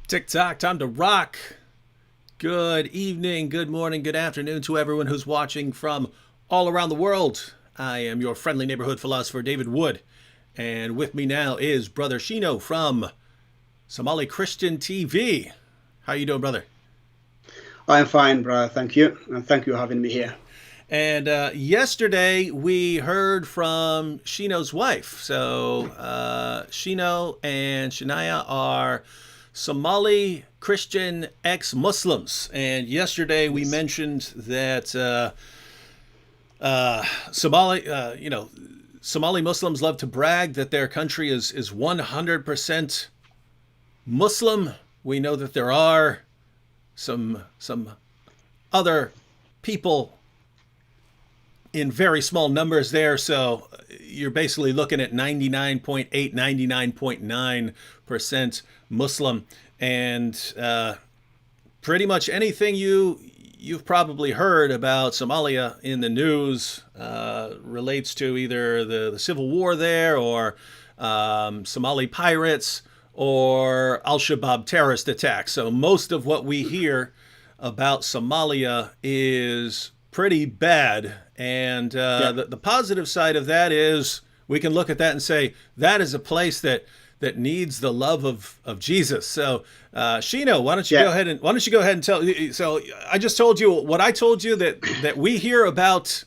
TikTok, time to rock. Good evening, good morning, good afternoon to everyone who's watching from all around the world. I am your friendly neighborhood philosopher, David Wood. And with me now is Brother Shino from Somali Christian TV. How you doing, brother? I'm fine, brother. Thank you. And thank you for having me here. And yesterday we heard from Shino's wife. So Shino and Shania are Somali Christian ex-Muslims. And yesterday we mentioned that Somali Muslims love to brag that their country is 100% Muslim. We know that there are some other people in very small numbers there, so you're basically looking at 99.8, 99.9% Muslim, and pretty much anything you've probably heard about Somalia in the news relates to either the civil war there, or Somali pirates, or Al-Shabaab terrorist attacks. So most of what we hear about Somalia is pretty bad. And the positive side of that is we can look at that and say that is a place that needs the love of Jesus. So Shino, why don't you go ahead and tell? So I just told you what I told you, that we hear about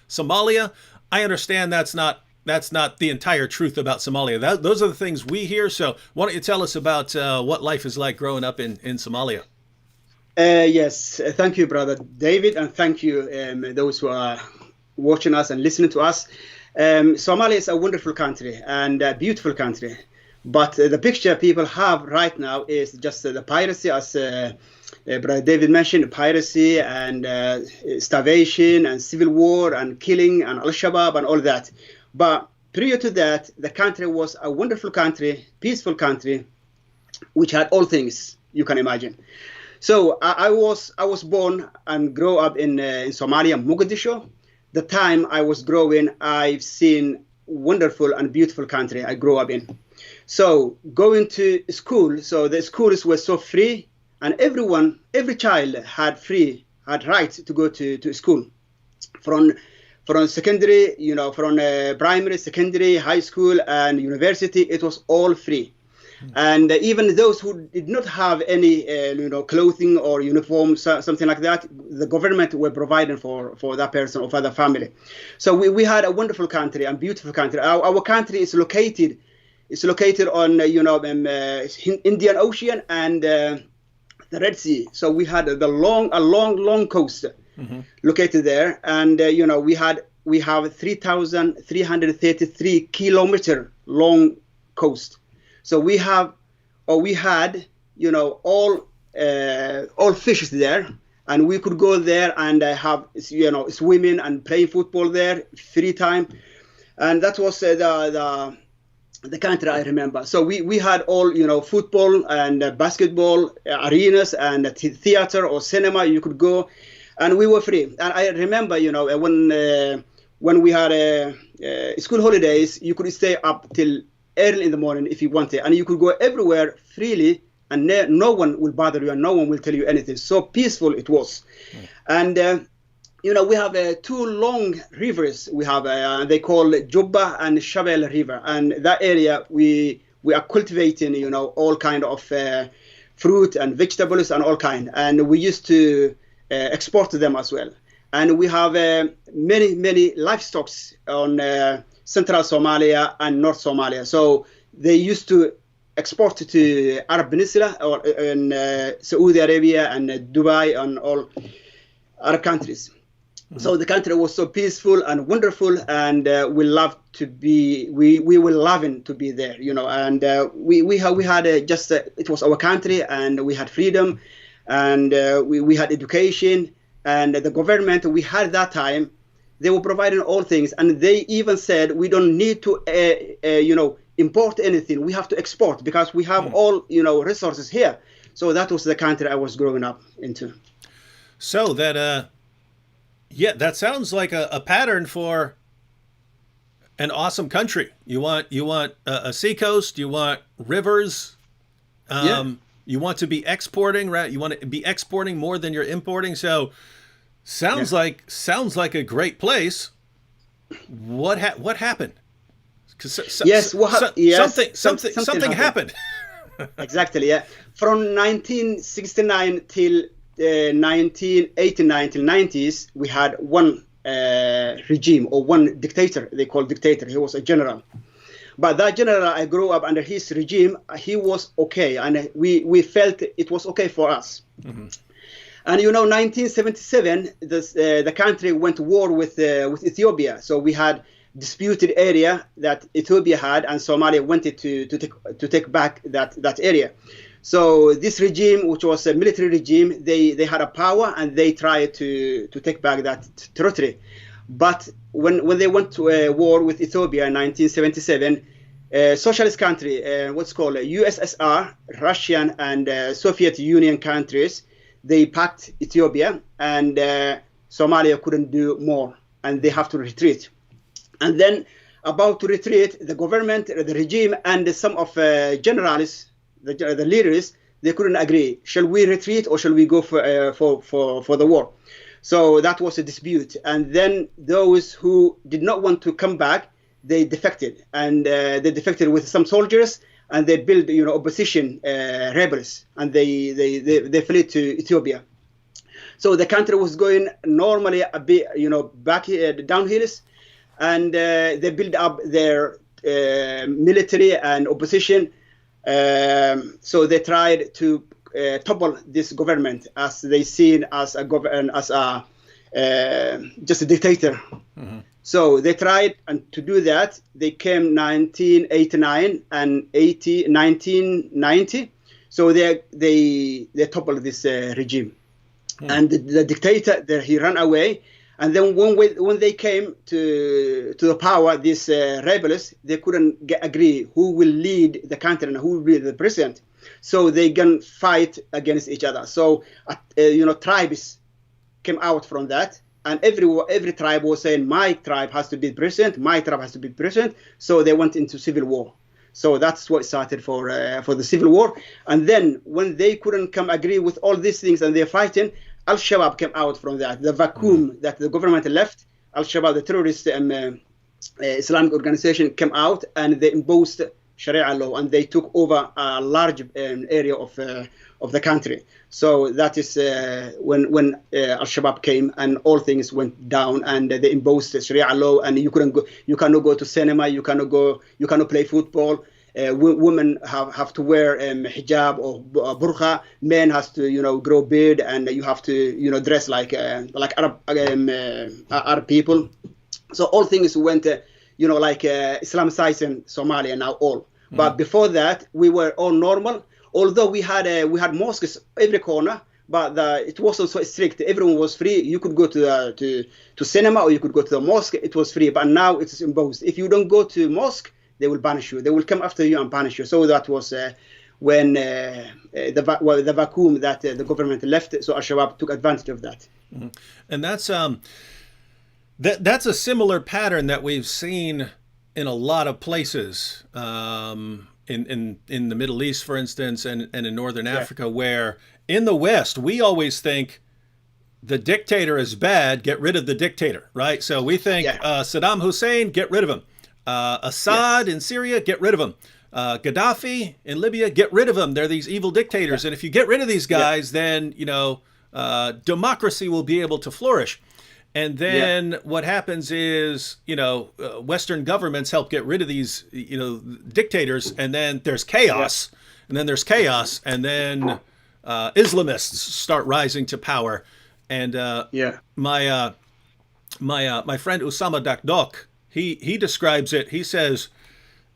Somalia. I understand that's not the entire truth about Somalia. Those are the things we hear. So why don't you tell us about what life is like growing up in Somalia? Yes, thank you, brother David, and thank you those who are watching us and listening to us. Somalia is a wonderful country and a beautiful country, but the picture people have right now is just the piracy, as brother David mentioned, piracy and starvation and civil war and killing and Al-Shabaab and all that. But prior to that, the country was a wonderful country, peaceful country, which had all things you can imagine. So I was born and grew up in Somalia, Mogadishu. The time I was growing, I've seen wonderful and beautiful country I grew up in. So going to school, so the schools were so free, and every child had right to go to school. From secondary, from primary, secondary, high school, and university, it was all free. And even those who did not have any, clothing or uniform, something like that, the government were providing for that person or for the family. So we had a wonderful country and beautiful country. Our country is located on, Indian Ocean and the Red Sea. So we had a long coast located there, and we have 3,333 kilometer long coast. So we had, all fishes there, and we could go there and have, swimming and playing football there, free time, and that was the country I remember. So we had all, football and basketball arenas and theater or cinema. You could go, and we were free. And I remember, when we had school holidays, you could stay up till early in the morning if you wanted, and you could go everywhere freely, and no one will bother you and no one will tell you anything. So peaceful it was. And we have two long rivers. We have they call Jubba and Shabelle River, and that area we are cultivating all kind of fruit and vegetables and all kind, and we used to export them as well. And we have many livestock on Central Somalia and North Somalia. So they used to export to Arab Peninsula or in Saudi Arabia and Dubai and all Arab countries. So the country was so peaceful and wonderful, and we were loving to be there, and we had it was our country, and we had freedom, and we had education, and the government we had that time, they were providing all things, and they even said we don't need to, import anything. We have to export because we have all, resources here. So that was the country I was growing up into. So that, that sounds like a pattern for an awesome country. You want a seacoast. You want rivers. You want to be exporting, right? You want to be exporting more than you're importing. So sounds like a great place. What happened? Yes, Something happened. Exactly, yeah. From 1969 till 1989 till 90s, we had one regime or one dictator. They call dictator. He was a general. But that general, I grew up under his regime. He was okay, and we felt it was okay for us. Mm-hmm. And 1977, the country went to war with Ethiopia. So we had disputed area that Ethiopia had, and Somalia wanted to take back that area. So this regime, which was a military regime, they had a power, and they tried to take back that territory. But when they went to a war with Ethiopia in 1977, socialist country, what's called USSR, Russian and Soviet Union countries, they packed Ethiopia, and Somalia couldn't do more, and they have to retreat. And then about to retreat, the government, the regime, and some of generals, the leaders, they couldn't agree. Shall we retreat or shall we go for the war? So that was a dispute. And then those who did not want to come back, they defected, and they defected with some soldiers, and they built, opposition rebels, and they fled to Ethiopia. So the country was going normally a bit, back downhills, and they built up their military and opposition. So they tried to topple this government, as they seen as just a dictator. Mm-hmm. So they tried, and to do that, they came 1989 and 1990. So they toppled this regime, and the dictator he ran away. And then when they came to the power, these rebels, they couldn't agree who will lead the country and who will be the president. So they can fight against each other. So tribes came out from that. And every tribe was saying, my tribe has to be president, my tribe has to be president. So they went into civil war. So that's what started for the civil war. And then when they couldn't agree with all these things and they're fighting, Al-Shabaab came out from that. The vacuum that the government left, Al-Shabaab, the terrorist Islamic organization, came out, and they imposed Sharia law, and they took over a large area of the country. So that is when Al-Shabaab came, and all things went down, and they imposed Sharia law, and you cannot go to cinema, you cannot play football. Women have to wear hijab or burqa. Men has to grow beard, and you have to dress like Arab people. So all things went Islamicizing Somalia now all. Mm-hmm. But before that, we were all normal. Although we had mosques every corner, but it wasn't so strict. Everyone was free. You could go to cinema, or you could go to the mosque. It was free. But now it's imposed. If you don't go to mosque, they will banish you. They will come after you and punish you. So that was when the vacuum that the government left. So Al-Shabaab took advantage of that. Mm-hmm. And that's a similar pattern that we've seen in a lot of places, in the Middle East, for instance, and in Northern Africa, where in the West, we always think the dictator is bad, get rid of the dictator, right? So we think Saddam Hussein, get rid of him. Assad in Syria, get rid of him. Gaddafi in Libya, get rid of him. They're these evil dictators. And if you get rid of these guys, then, democracy will be able to flourish. And then what happens is, Western governments help get rid of these, dictators. And then there's chaos. And then there's chaos. And then Islamists start rising to power. And my friend Usama Dakdok, he describes it. He says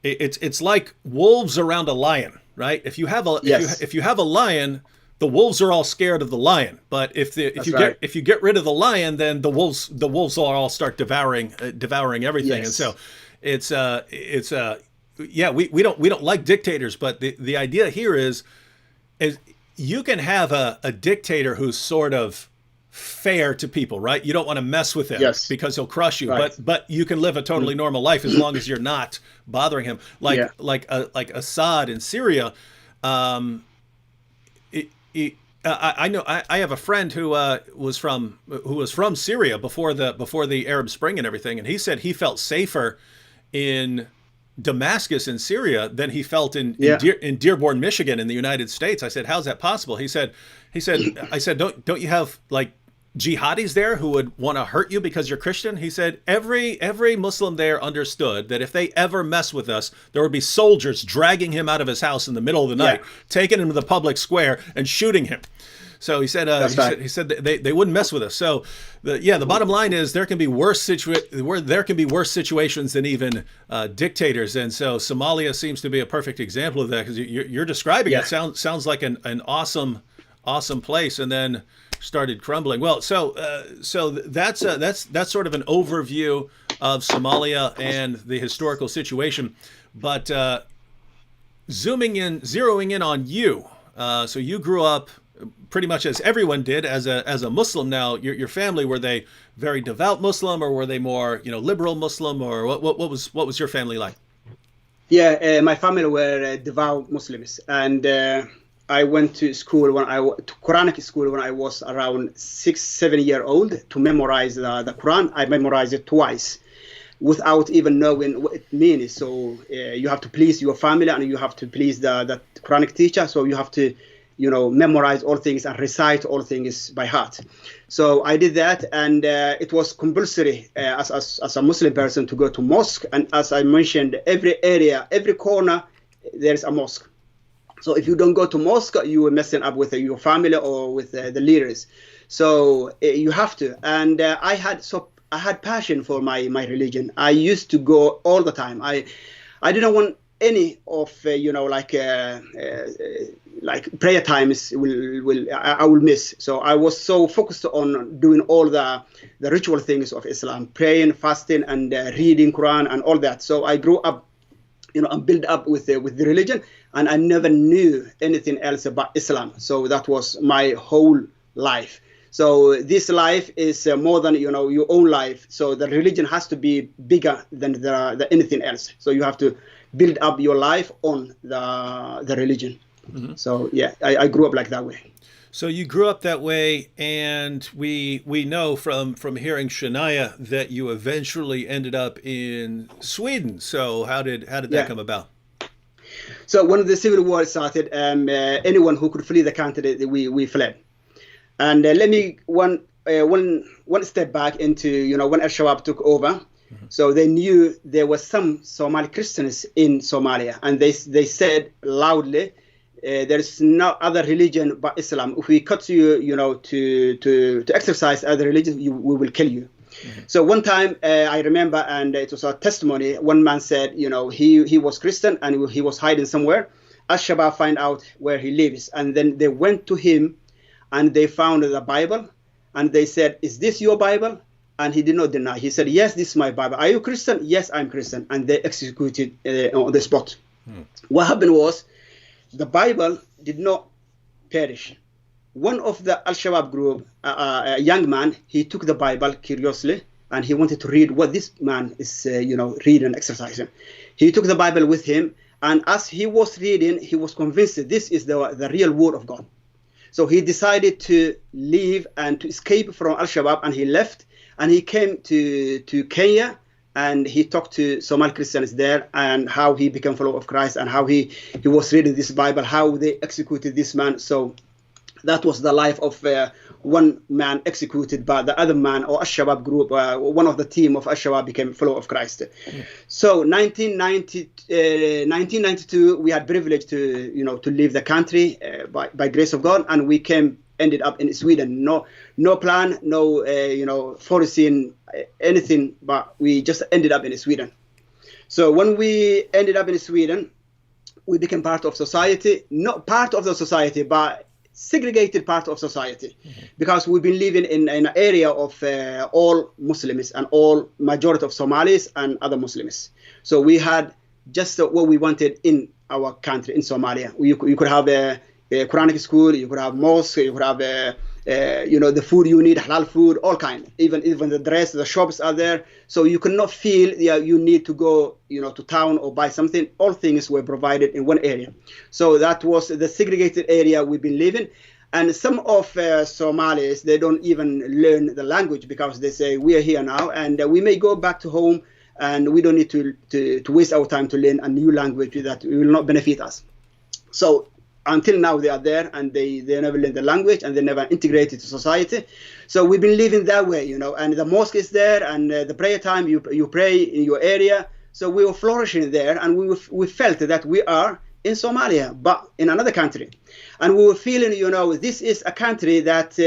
it's like wolves around a lion, right? If you have a lion, the wolves are all scared of the lion. But if you get rid of the lion, then the wolves will all start devouring everything. Yes. And so we don't like dictators, but the idea here is you can have a dictator who's sort of fair to people, right? You don't want to mess with him because he'll crush you. Right. But you can live a totally normal life as long as you're not bothering him. Like Assad in Syria, I know I have a friend who was from Syria before the Arab Spring and everything, and he said he felt safer in Damascus in Syria than he felt in Dearborn, Michigan in the United States. I said, how's that possible? He said, I said, don't you have like jihadis there who would want to hurt you because you're Christian? He said, every Muslim there understood that if they ever mess with us, there would be soldiers dragging him out of his house in the middle of the night, taking him to the public square and shooting him. So he said, he said they wouldn't mess with us. So the bottom line is there can be worse situations than even dictators. And so Somalia seems to be a perfect example of that, because you're describing it. Sounds like an awesome place, and then started crumbling. Well, so that's sort of an overview of Somalia and the historical situation. But zeroing in on you. So you grew up pretty much as everyone did as a Muslim. Now, your family, were they very devout Muslim, or were they more liberal Muslim, or what was your family like? Yeah, my family were devout Muslims, and I went to school to Quranic school when I was around 6-7 years old to memorize the Quran. I memorized it twice without even knowing what it means. So you have to please your family, and you have to please the Quranic teacher. So you have to memorize all things and recite all things by heart. So I did that, and it was compulsory as a Muslim person to go to mosque. And as I mentioned, every area, every corner, there's a mosque. So if you don't go to mosque, you are messing up with your family or with the leaders. So you have to. And I had passion for my religion. I used to go all the time. I didn't want any of like prayer times I will miss. So I was so focused on doing all the ritual things of Islam, praying, fasting, and reading Quran and all that. So I grew up, and built up with the religion, and I never knew anything else about Islam. So that was my whole life. So this life is more than your own life. So the religion has to be bigger than the anything else. So you have to build up your life on the religion. Mm-hmm. So yeah, I grew up like that way. So you grew up that way, and we know from hearing Shania that you eventually ended up in Sweden. So how did that come about? So when the civil war started, anyone who could flee the country, we fled. And let me one step back into when Al-Shabaab took over. Mm-hmm. So they knew there were some Somali Christians in Somalia, and they said loudly, there is no other religion but Islam. If we cut you, to exercise other religions, we will kill you. Mm-hmm. So one time I remember, and it was a testimony. One man said, he was Christian and he was hiding somewhere. Al-Shabaab find out where he lives, and then they went to him, and they found the Bible, and they said, "Is this your Bible?" And he did not deny. He said, "Yes, this is my Bible. Are you Christian?" "Yes, I'm Christian." And they executed on the spot. Mm. What happened was, the Bible did not perish. One of the Al-Shabaab group, a young man, he took the Bible curiously, and he wanted to read what this man is, reading and exercising. He took the Bible with him, and as he was reading, he was convinced that this is the real word of God. So he decided to leave and to escape from Al-Shabaab, and he left, and he came to Kenya, and he talked to Somali Christians there, and how he became a follower of Christ, and how he was reading this Bible, how they executed this man. So that was the life of one man executed by the other man, or Al-Shabaab group. One of the team of Al-Shabaab became a follower of Christ. Mm. So 1992, we had privilege to leave the country by grace of God, and we ended up in Sweden. No plan, no foreseen anything, but we just ended up in Sweden. So when we ended up in Sweden, we became part of society, not part of the society, but segregated part of society, mm-hmm. because we've been living in an area of all Muslims and all majority of Somalis and other Muslims. So we had just what we wanted in our country, in Somalia. You could have a Quranic school, you could have mosque, you could have the food you need, halal food, all kind. Even the dress, the shops are there. So you cannot feel you need to go, to town or buy something. All things were provided in one area. So that was the segregated area we've been living. And some of Somalis, they don't even learn the language because they say, we are here now and we may go back to home and we don't need to waste our time to learn a new language that will not benefit us. So until now they are there and they never learn the language and they never integrated to society. So we've been living that way, and the mosque is there and the prayer time, you pray in your area. So we were flourishing there and we felt that we are in Somalia, but in another country. And we were feeling, this is a country that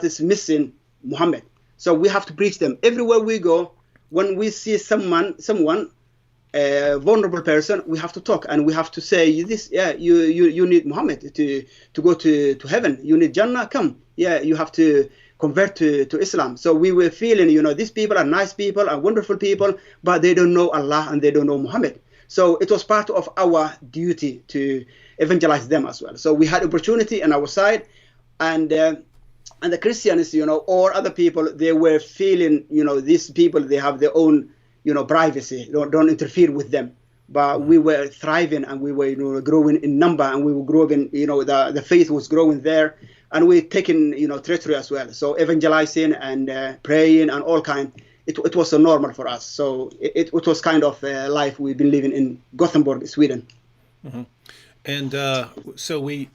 is missing Muhammad. So we have to preach them everywhere we go. When we see someone, a vulnerable person, we have to talk and we have to say this. Yeah, you need Muhammad to go to heaven. You need Jannah. Come. Yeah, you have to convert to Islam. So we were feeling, these people are nice people, are wonderful people, but they don't know Allah and they don't know Muhammad. So it was part of our duty to evangelize them as well. So we had opportunity on our side, and the Christians, or other people, they were feeling, these people, they have their own, privacy. Don't interfere with them. But we were thriving and we were, growing in number and we were growing, the faith was growing there, and we're taking, territory as well. So evangelizing and praying and all kind. It was so normal for us. So it was kind of life we've been living in Gothenburg, Sweden. Mm-hmm. And so we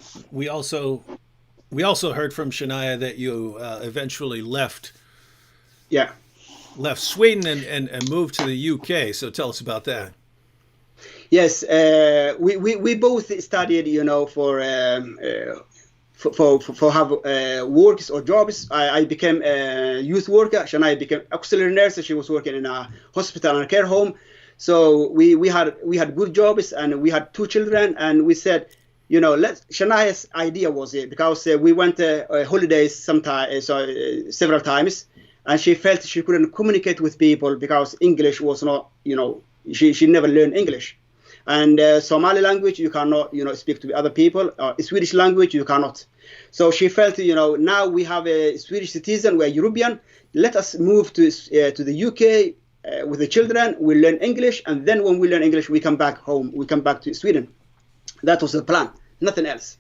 also heard from Shania that you eventually left Sweden and moved to the UK. So tell us about that. Yes, we both studied, for have works or jobs. I became a youth worker. Shania became auxiliary nurse. She was working in a hospital and a care home. So we had good jobs and we had 2 children, and we said, Shania's idea was it because we went holidays several times, and she felt she couldn't communicate with people because English was not, she never learned English. And Somali language, you cannot, speak to other people. Swedish language, you cannot. So she felt, now we have a Swedish citizen, we're European. Let us move to the UK with the children. We learn English, and then when we learn English, we come back home. We come back to Sweden. That was the plan, nothing else.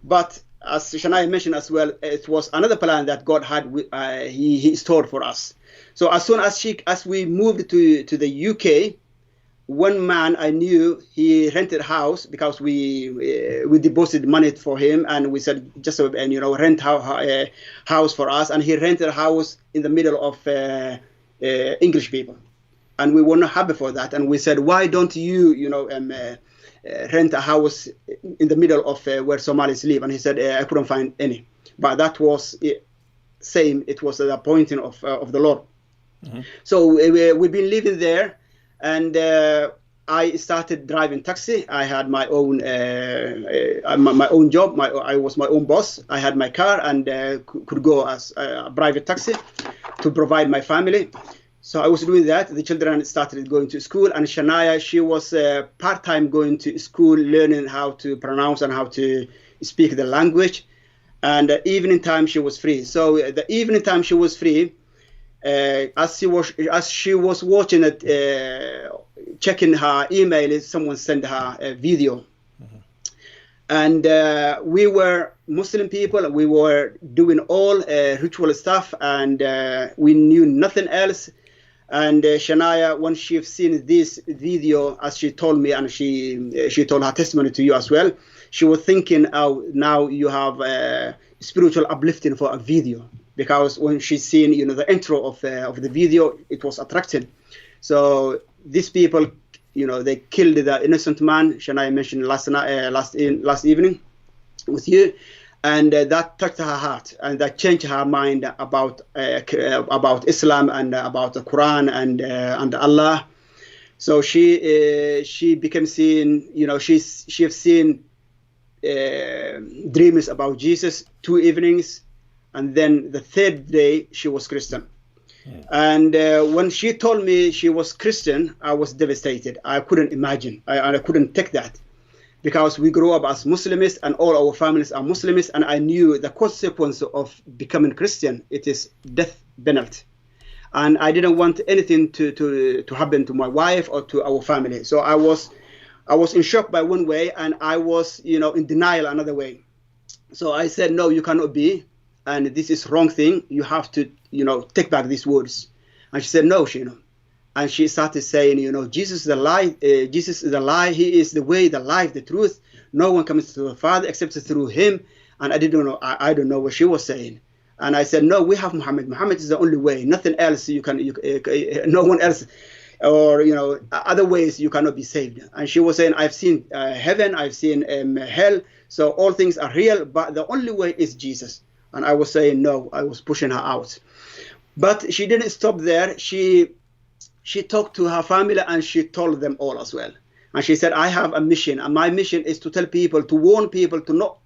But as Shania mentioned as well, it was another plan that God had. He stored for us. So as soon as we moved to the UK. One man I knew, he rented a house because we deposited money for him, and we said just rent a house for us, and he rented a house in the middle of English people, and we were not happy for that, and we said, why don't you rent a house in the middle of where Somalis live? And he said, I couldn't find any, but that was same. It was the appointing of the Lord. Mm-hmm. So we've been living there. And I started driving taxi. I had my own my own job. I was my own boss. I had my car and could go as a private taxi to provide my family. So I was doing that. The children started going to school, and Shania, she was part-time going to school, learning how to pronounce and how to speak the language. And evening time she was free. So the evening time she was free. As she was watching it, checking her email, someone sent her a video. Mm-hmm. And we were Muslim people. We were doing all ritual stuff, and we knew nothing else. And Shania, when she seen this video, as she told me, and she told her testimony to you as well, she was thinking, oh, now you have spiritual uplifting for a video. Because when she seen, the intro of the video, it was attracting. So these people, they killed the innocent man. Shania mentioned last evening with you, and that touched her heart, and that changed her mind about Islam and about the Quran and Allah. So she became seeing, she have seen dreams about Jesus 2 evenings. And then the 3rd day, she was Christian. Yeah. And when she told me she was Christian, I was devastated. I couldn't imagine. I couldn't take that. because we grew up as Muslims and all our families are Muslims, and I knew the consequence of becoming Christian. It is death penalty. And I didn't want anything to happen to my wife or to our family. So I was in shock by one way, and I was, in denial another way. So I said, no, you cannot be, and this is wrong thing. You have to, take back these words. And she said, no, Shino. And she started saying, Jesus is the lie. Jesus is the lie. He is the way, the life, the truth. No one comes to the Father except through him. And I didn't know. I don't know what she was saying. And I said, no, we have Muhammad. Muhammad is the only way. Nothing else no one else, or, other ways you cannot be saved. And she was saying, I've seen heaven, I've seen hell. So all things are real, but the only way is Jesus. And I was saying, no, I was pushing her out. But she didn't stop there. She talked to her family and she told them all as well. And she said, I have a mission, and my mission is to tell people, to warn people to not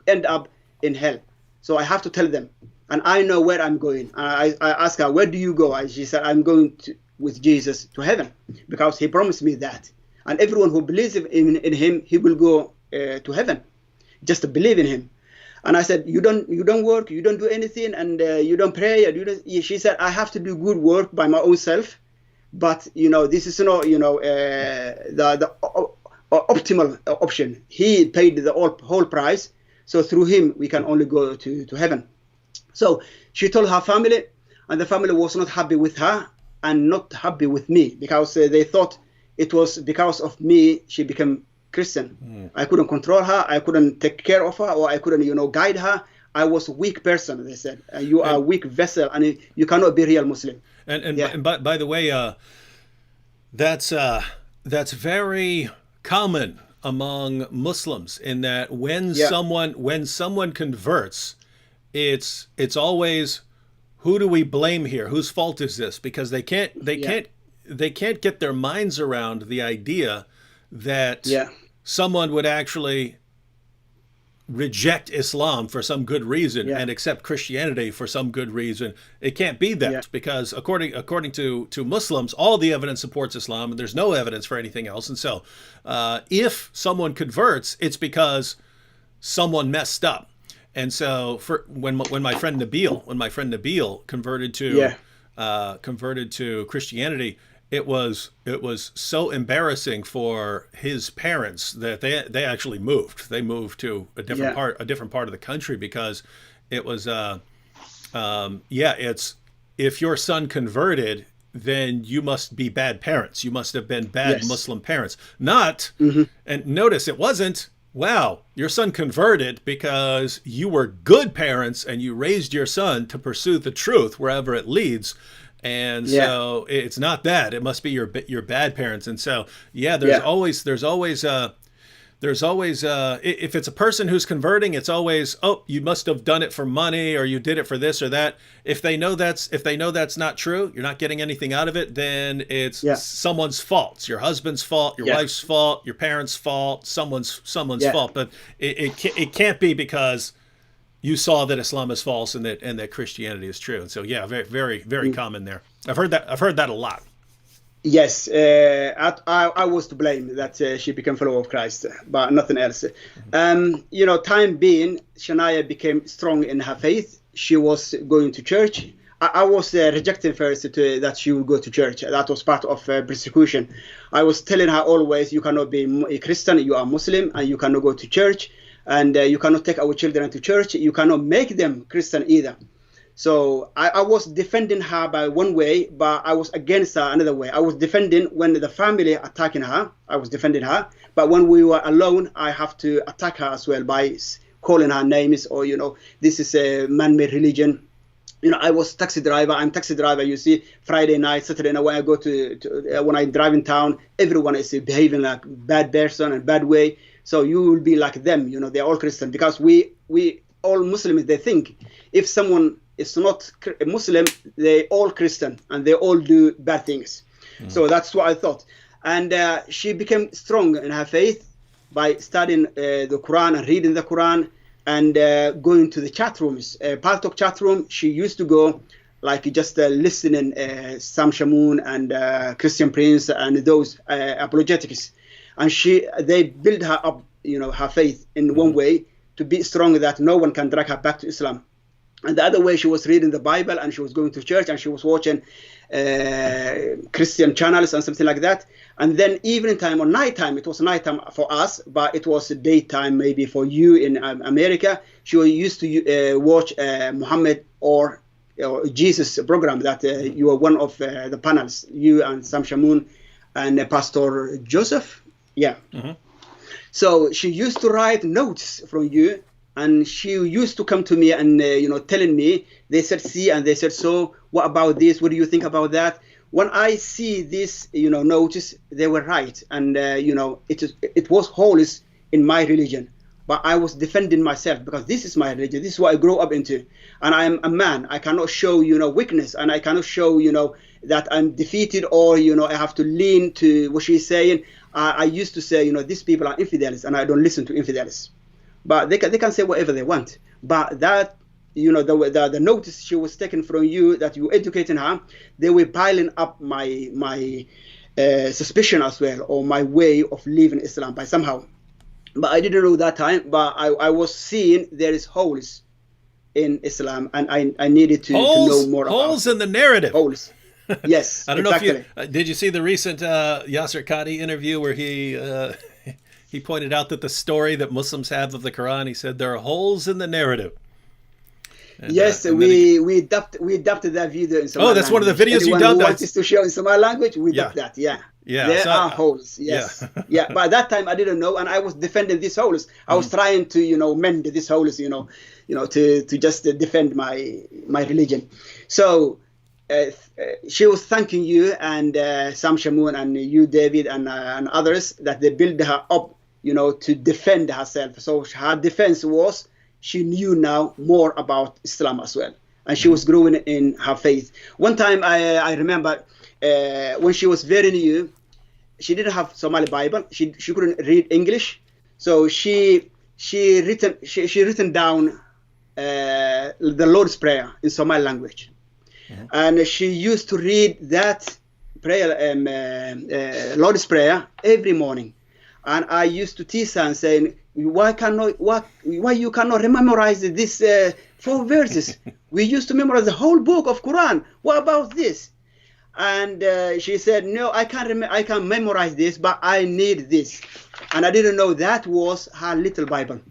end up in hell. So I have to tell them. And I know where I'm going. And I asked her, where do you go? And she said, I'm going with Jesus to heaven, because he promised me that. And everyone who believes in him, he will go to heaven. Just to believe in him. And I said, you don't work, you don't do anything, and you don't pray. She said, I have to do good work by my own self. But, this is not, the optimal option. He paid the whole price. So through him, we can only go to heaven. So she told her family, and the family was not happy with her and not happy with me, because they thought it was because of me she became Christian. I couldn't control her, I couldn't take care of her, or I couldn't, guide her. I was a weak person, they said. You are a weak vessel, and you cannot be real Muslim. And by the way, that's very common among Muslims, in that when someone converts, it's always, who do we blame here? Whose fault is this? Because they can't get their minds around the idea that someone would actually reject Islam for some good reason and accept Christianity for some good reason. It can't be that, because according to Muslims, all the evidence supports Islam, and there's no evidence for anything else. And so if someone converts, it's because someone messed up. And so when my friend Nabil converted to Christianity, it was so embarrassing for his parents that they actually moved. They moved to a different part of the country, because it was it's, if your son converted, then you must be bad parents. You must have been bad Muslim parents. Not, and notice it wasn't, wow, your son converted because you were good parents and you raised your son to pursue the truth wherever it leads. And so it's not that. It must be your bad parents. And so, there's always if it's a person who's converting, it's always, oh, you must have done it for money, or you did it for this or that. If they know that's not true, you're not getting anything out of it, then it's someone's fault. It's your husband's fault, your wife's fault, your parents' fault, someone's fault. But it can't be because you saw that Islam is false and that Christianity is true. And so, very, very, very common there. I've heard that a lot. Yes, I was to blame that she became follower of Christ, but nothing else. Time being, Shania became strong in her faith. She was going to church. I was rejecting first that she would go to church. That was part of persecution. I was telling her always, you cannot be a Christian, you are Muslim, and you cannot go to church, and you cannot take our children to church. You cannot make them Christian either. So I was defending her by one way, but I was against her another way. I was defending when the family attacking her. I was defending her. But when we were alone, I have to attack her as well by calling her names, or, this is a man-made religion. I was taxi driver. I'm taxi driver. You see, Friday night, Saturday night, when I go when I drive in town, everyone is behaving like bad person and bad way. So you will be like them. They're all Christian, because we all Muslims, they think if someone is not a Muslim, they all Christian and they all do bad things. So that's what I thought. And she became strong in her faith by studying the Quran and reading the Quran and going to the chat rooms. Part of chat room, she used to go like just listening Sam Shamoun and Christian Prince and those apologetics. And they built her up her faith in one way, to be strong that no one can drag her back to Islam. And the other way, she was reading the Bible, and she was going to church, and she was watching Christian channels and something like that. And then evening time or nighttime, it was nighttime for us, but it was daytime maybe for you in America. She used to watch Muhammad or Jesus program that you were one of the panels, you and Sam Shamoun and Pastor Joseph. Yeah. Mm-hmm. So she used to write notes from you, and she used to come to me and telling me, they said see, and they said so, what about this, what do you think about that? When I see this notice, they were right, and it was holes in my religion, but I was defending myself because this is my religion, this is what I grew up into, and I'm a man. I cannot show weakness, and I cannot show that I'm defeated, or I have to lean to what she's saying. I used to say these people are infidels, and I don't listen to infidels. But they can say whatever they want. But that, the notice she was taken from you, that you educating her, they were piling up my suspicion as well, or my way of living Islam by somehow. But I didn't know that time. But I was seeing there is holes in Islam, and I needed to know more about holes in the narrative. Holes. Yes. I don't know if you did you see the recent Yasser Qadi interview where he pointed out that the story that Muslims have of the Quran, he said there are holes in the narrative. And, yes, we adapted that video in Somali. Oh, that's one of the videos you dubbed. Anyone who wants us to show in Somali language, we dubbed that. Yeah. There are holes. Yes. Yeah. But at that time I didn't know, and I was defending these holes. I was trying to mend these holes. To just defend my religion. So. She was thanking you and Sam Shamoun and you, David, and others, that they built her up, to defend herself. So her defense was she knew now more about Islam as well, and she was growing in her faith. One time I remember when she was very new, she didn't have Somali Bible. She couldn't read English, so she written down the Lord's Prayer in Somali language. And she used to read that prayer, Lord's Prayer, every morning. And I used to tease her and saying, why you cannot memorize these 4 verses? We used to memorize the whole book of Quran. What about this? And she said, no, I can't memorize this, but I need this. And I didn't know that was her little Bible.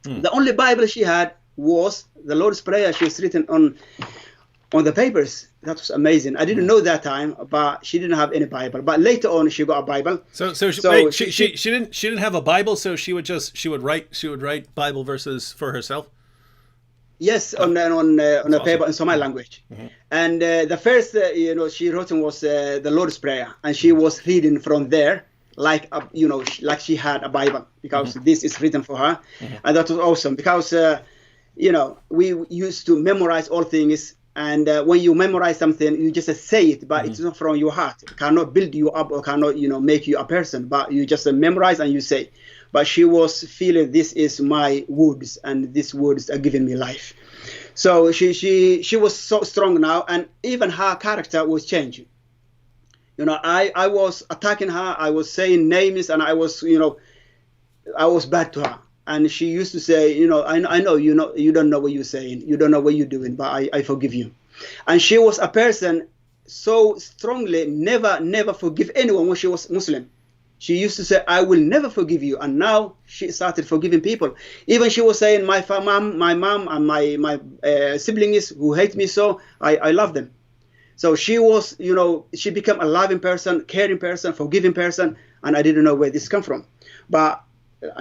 The only Bible she had was the Lord's Prayer. She was written on the papers. That was amazing. I didn't know that time, but she didn't have any Bible. But later on, she got a Bible. So wait, she didn't have a Bible, so she would write Bible verses for herself. Yes, on a paper in Somali language. And the first she wrote was the Lord's Prayer, and she was reading from there like she had a Bible, because this is written for her, and that was awesome because we used to memorize all things. And when you memorize something, you just say it, but it's not from your heart. It cannot build you up or cannot, make you a person. But you just memorize and you say. But she was feeling, this is my words, and these words are giving me life. So she was so strong now, and even her character was changing. I was attacking her. I was saying names, and I was bad to her. And she used to say, I know you don't know what you're saying, you don't know what you're doing, but I forgive you. And she was a person so strongly never forgive anyone when she was Muslim. She used to say, I will never forgive you. And now she started forgiving people. Even she was saying, my mom and my siblings who hate me so, I love them. So she was, she became a loving person, caring person, forgiving person, and I didn't know where this come from. But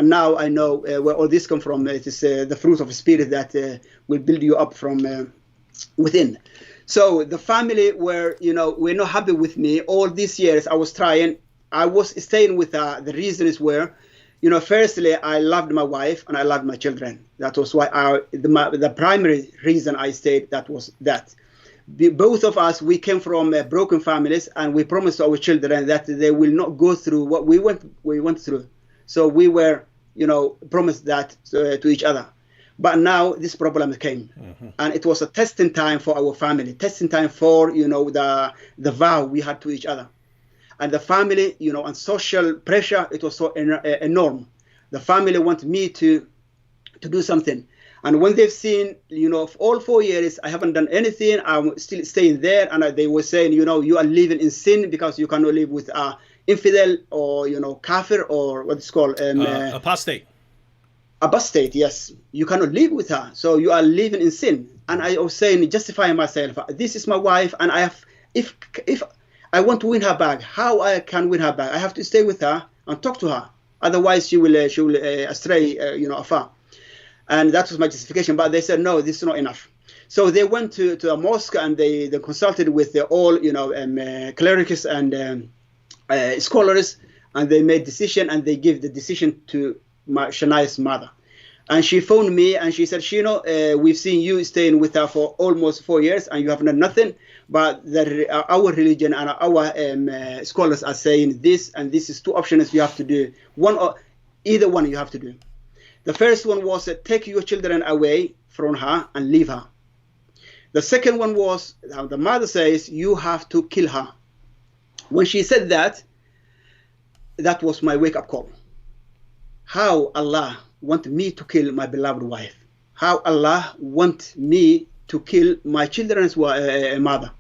now I know where all this come from. It is the fruit of the Spirit that will build you up from within. So the family were not happy with me. All these years I was trying. I was staying with her. The reasons were, firstly, I loved my wife and I loved my children. That was why the primary reason I stayed, that was that. Both of us, we came from broken families, and we promised our children that they will not go through what we went through. So we were, promised that to each other. But now this problem came, and it was a testing time for our family, testing time for, the vow we had to each other. And the family, and social pressure, it was so enormous. The family want me to do something. And when they've seen, for all 4 years, I haven't done anything, I'm still staying there. And they were saying, you are living in sin because you cannot live with infidel or, kafir or what it's called. Apostate. Apostate, yes. You cannot live with her. So you are living in sin. And I was saying, justifying myself, this is my wife. And if I want to win her back, how I can win her back? I have to stay with her and talk to her. Otherwise, she will astray, afar. And that was my justification. But they said, no, this is not enough. So they went to a mosque and they consulted with all, clerics and scholars, and they made decision, and they give the decision to Shania's mother. And she phoned me and she said, Shino, we've seen you staying with her for almost 4 years and you have done nothing. But our religion and our scholars are saying this, and this is 2 options you have to do. Either one you have to do. The first one was take your children away from her and leave her. The second one was, the mother says, you have to kill her. When she said that, that was my wake-up call. How Allah want me to kill my beloved wife? How Allah want me to kill my children's mother?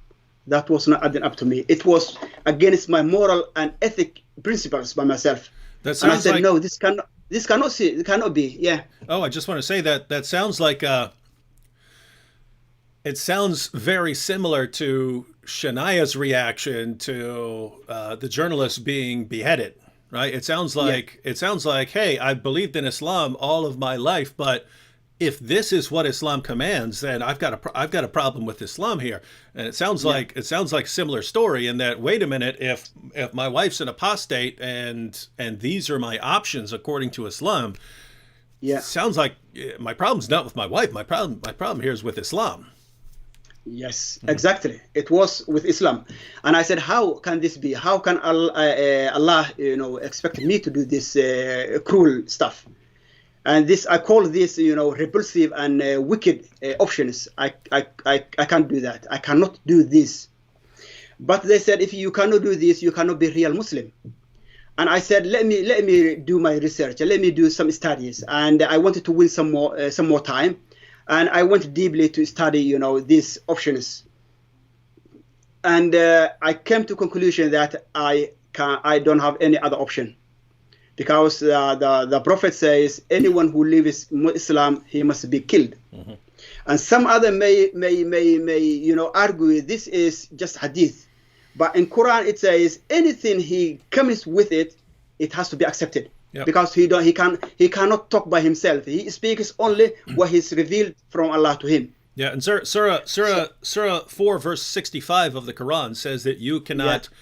That was not adding up to me. It was against my moral and ethic principles by myself. That sounds and I said, like... no, this cannot be. Yeah. Oh, I just want to say that sounds like it sounds very similar to Shania's reaction to the journalist being beheaded, right? It sounds like hey, I've believed in Islam all of my life, but if this is what Islam commands, then I've got a problem with Islam here. And it sounds like a similar story in that, wait a minute, if my wife's an apostate and these are my options according to Islam, sounds like my problem's not with my wife. My problem here is with Islam. Yes, exactly. It was with Islam. And I said, how can this be? How can Allah expect me to do this cruel stuff? And I call this, repulsive and wicked options. I can't do that. I cannot do this. But they said, if you cannot do this, you cannot be real Muslim. And I said, let me do my research. Let me do some studies. And I wanted to win some more time. And I went deeply to study, these options. And I came to conclusion that I don't have any other option. Because the Prophet says, anyone who leaves Islam, he must be killed. Mm-hmm. And some other may argue this is just hadith. But in Quran it says anything he comes with it has to be accepted. Yep. Because he cannot talk by himself. He speaks only what is revealed from Allah to him. Yeah, and Surah 4 verse 65 of the Quran says that you cannot. Yeah.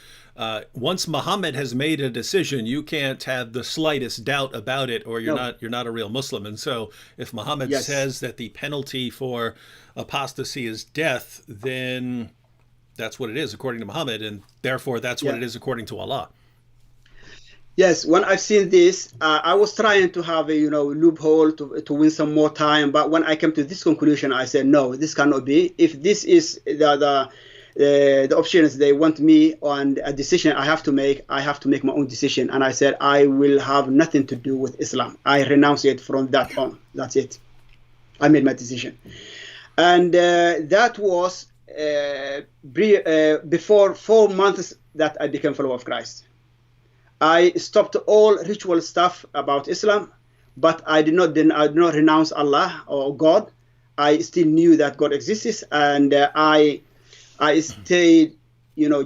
Once Muhammad has made a decision, you can't have the slightest doubt about it, or you're not a real Muslim. And so, if Muhammad says that the penalty for apostasy is death, then that's what it is according to Muhammad, and therefore that's what it is according to Allah. Yes, when I've seen this, I was trying to have a loophole to win some more time. But when I came to this conclusion, I said, no, this cannot be. If this is the options they want me on a decision I have to make my own decision. And I said, I will have nothing to do with Islam. I renounce it from that on. That's it. I made my decision. And that was before 4 months that I became a follower of Christ. I stopped all ritual stuff about Islam, but I did not renounce Allah or God. I still knew that God exists, and I stayed,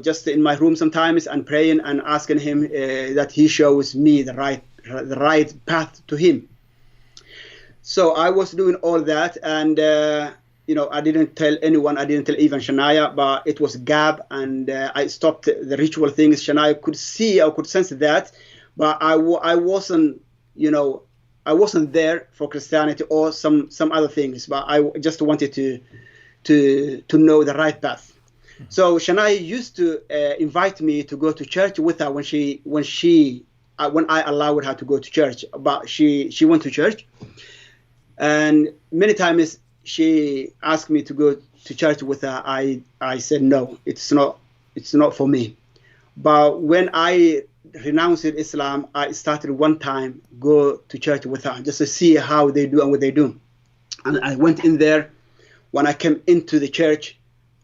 just in my room sometimes and praying and asking Him that He shows me the right path to Him. So I was doing all that, and I didn't tell anyone. I didn't tell even Shania, but it was Gab, and I stopped the ritual things. Shania could see, I could sense that, but I wasn't, I wasn't there for Christianity or some other things. But I just wanted to know the right path. So Shania used to invite me to go to church with her when I allowed her to go to church. But she went to church, and many times she asked me to go to church with her. I said no, it's not for me. But when I renounced Islam, I started one time go to church with her just to see how they do and what they do. And I went in there. When I came into the church,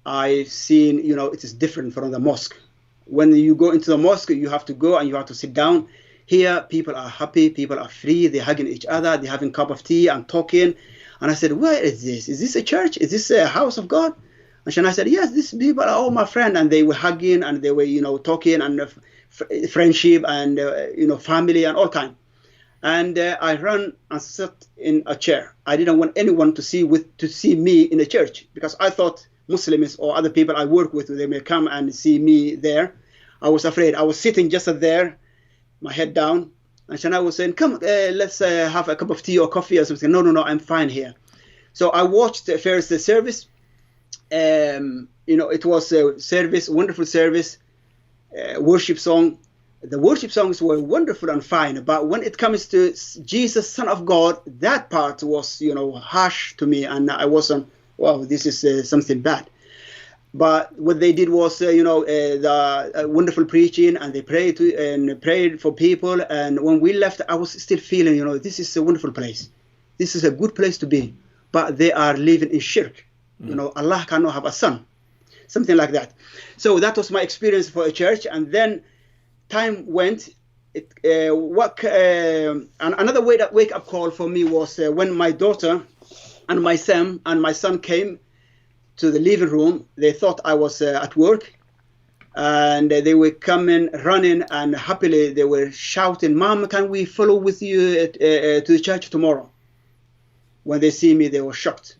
I seen, it is different from the mosque. When you go into the mosque, you have to go and you have to sit down. Here, people are happy, people are free, they're hugging each other, they're having a cup of tea and talking. And I said, where is this? Is this a church? Is this a house of God? And Shana said, yes, these people are all my friends. And they were hugging and they were, talking and friendship and, family and all kind. And I ran and sat in a chair. I didn't want anyone to see me in the church because I thought Muslims or other people I work with, they may come and see me there. I was afraid. I was sitting just there, my head down. And Shana was saying, come, let's have a cup of tea or coffee or something. No, I'm fine here. So I watched the first service. It was a service, wonderful service, worship song. The worship songs were wonderful and fine, but when it comes to Jesus, Son of God, that part was, harsh to me, and I wasn't, wow, this is something bad. But what they did was, the wonderful preaching, and they prayed for people. And when we left, I was still feeling, this is a wonderful place. This is a good place to be. But they are living in shirk. Allah cannot have a son, something like that. So that was my experience for a church. And then time went. Another wake-up call for me was when my daughter and my son came to the living room. They thought I was at work, and they were coming, running, and happily they were shouting, "Mom, can we follow with you to the church tomorrow?" When they see me, they were shocked,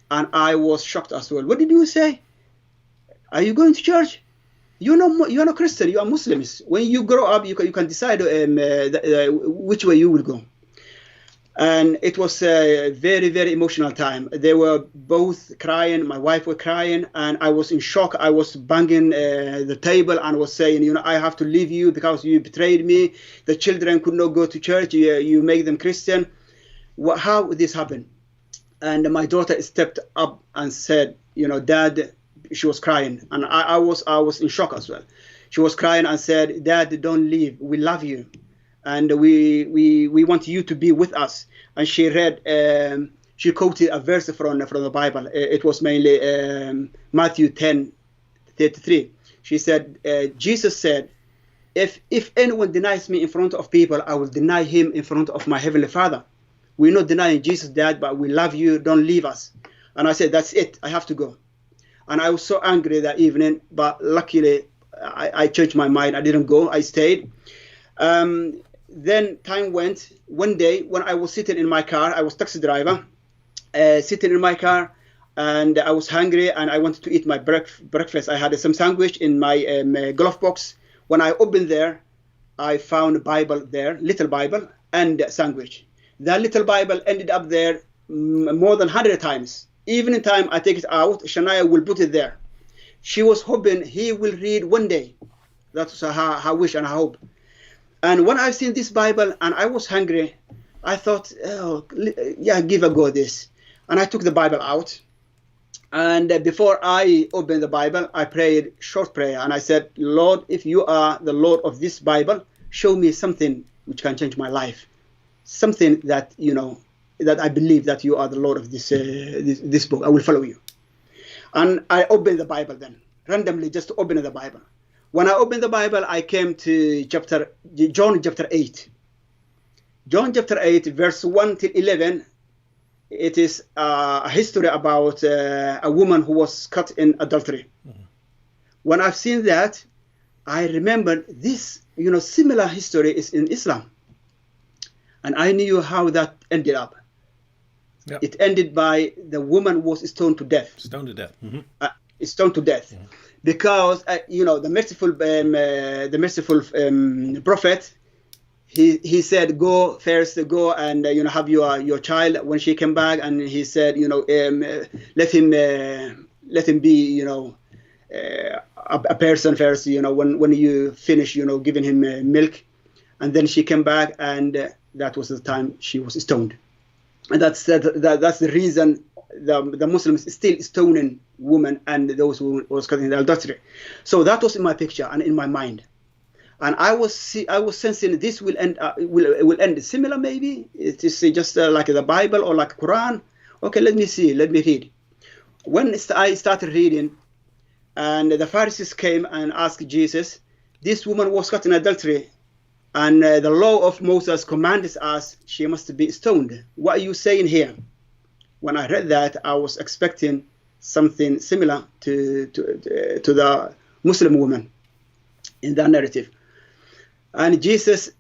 and I was shocked as well. What did you say? Are you going to church? You're not Christian. You are Muslims. When you grow up, you can decide which way you will go. And it was a very, very emotional time. They were both crying. My wife was crying, and I was in shock. I was banging the table and was saying, I have to leave you because you betrayed me. The children could not go to church. You make them Christian. How would this happen? And my daughter stepped up and said, Dad, she was crying. And I was in shock as well. She was crying and said, Dad, don't leave. We love you. And we want you to be with us. And she read, she quoted a verse from the Bible. It was mainly Matthew 10:33. She said, Jesus said, if anyone denies me in front of people, I will deny him in front of my heavenly Father. We're not denying Jesus, Dad, but we love you. Don't leave us. And I said, that's it. I have to go. And I was so angry that evening, but luckily I changed my mind. I didn't go. I stayed. Then time went. One day when I was sitting in my car, I was taxi driver, sitting in my car, and I was hungry and I wanted to eat my breakfast. I had some sandwich in my glove box. When I opened there, I found a Bible there, little Bible, and a sandwich. That little Bible ended up there more than 100 times. Even in time I take it out, Shania will put it there. She was hoping he will read one day. That's her wish and her hope. And when I've seen this Bible and I was hungry, I thought, give a go this. And I took the Bible out. And before I opened the Bible, I prayed short prayer. And I said, Lord, if you are the Lord of this Bible, show me something which can change my life. Something that, that I believe that you are the Lord of this book. I will follow you. And I opened the Bible then, randomly, just to open the Bible. When I opened the Bible, I came to John chapter 8. John chapter 8, verse 1 till 11, it is a history about a woman who was caught in adultery. Mm-hmm. When I've seen that, I remember this, similar history is in Islam. And I knew how that ended up. Yep. It ended by the woman was stoned to death. Stoned to death. Mm-hmm. Stoned to death. Mm-hmm. Because, the merciful prophet, he said, go and, have your child. When she came back and he said, let him be, a person first, when you finish, giving him milk. And then she came back and that was the time she was stoned. And that's the reason the Muslims still stoning women and those who was caught in adultery. So that was in my picture and in my mind. And I was sensing this will end will end similar, maybe it is just like the Bible or like Quran. Okay, let me see, let me read. When I started reading, and the Pharisees came and asked Jesus, this woman was caught in adultery, and the law of Moses commands us she must be stoned. What are you saying here? When I read that, I was expecting something similar to the Muslim woman in that narrative. And Jesus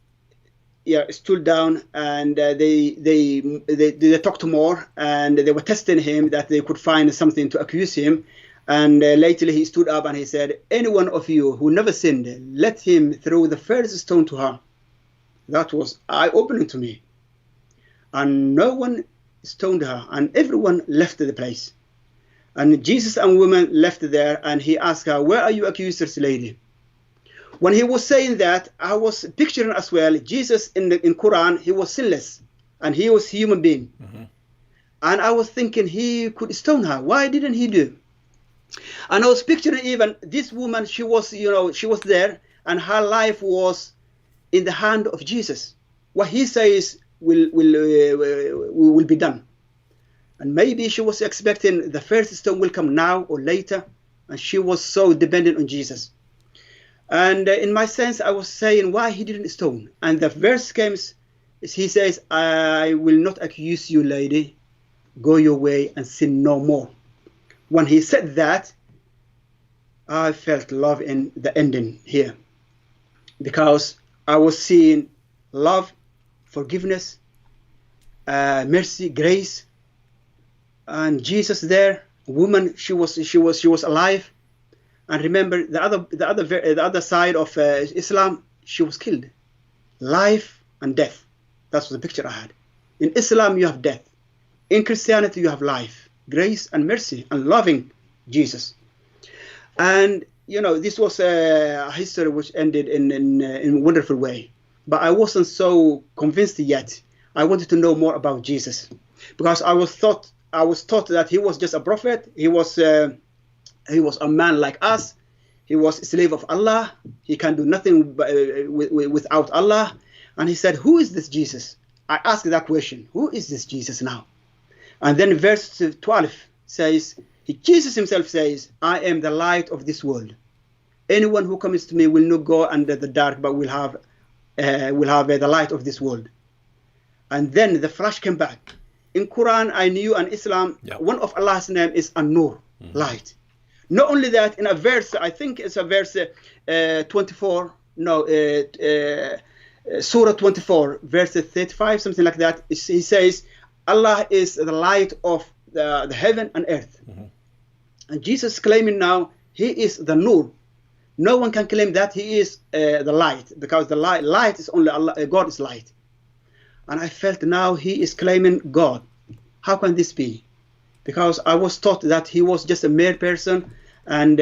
stood down, and they talked more, and they were testing him that they could find something to accuse him. And later he stood up and he said, any one of you who never sinned, let him throw the first stone to her. That was eye-opening to me. And no one stoned her, and everyone left the place. And Jesus and women left there, and he asked her, where are your accusers, lady? When he was saying that, I was picturing as well, Jesus in Quran, he was sinless, and he was a human being. Mm-hmm. And I was thinking he could stone her. Why didn't he do? And I was picturing even this woman, she was there, and her life was in the hand of Jesus. What he says will be done. And maybe she was expecting the first stone will come now or later, and she was so dependent on Jesus. And in my sense, I was saying why he didn't stone. And the verse comes, he says, I will not accuse you, lady. Go your way and sin no more. When he said that, I felt love in the ending here, because I was seeing love, forgiveness, mercy, grace, and Jesus there. Woman, she was alive. And remember the other side of Islam, she was killed. Life and death. That's the picture I had. In Islam, you have death. In Christianity, you have life, grace and mercy, and loving Jesus. And this was a history which ended in a wonderful way. But I wasn't so convinced yet. I wanted to know more about Jesus, because I was taught that he was just a prophet. He was a man like us. He was a slave of Allah. He can do nothing without Allah. And he said, who is this Jesus? I asked that question. Who is this Jesus now? And then verse 12 says, Jesus himself says, I am the light of this world. Anyone who comes to me will not go under the dark, but will have the light of this world. And then the flash came back. In Quran, I knew, and Islam, one of Allah's name is An-Nur, light. Not only that, in a verse, I think it's a verse 24, Surah 24, verse 35, something like that. He says, Allah is the light of the heaven and earth. Mm-hmm. And Jesus claiming now, he is the Nur. No one can claim that he is the light, because the light is only Allah, God is light. And I felt now he is claiming God. How can this be? Because I was taught that he was just a mere person and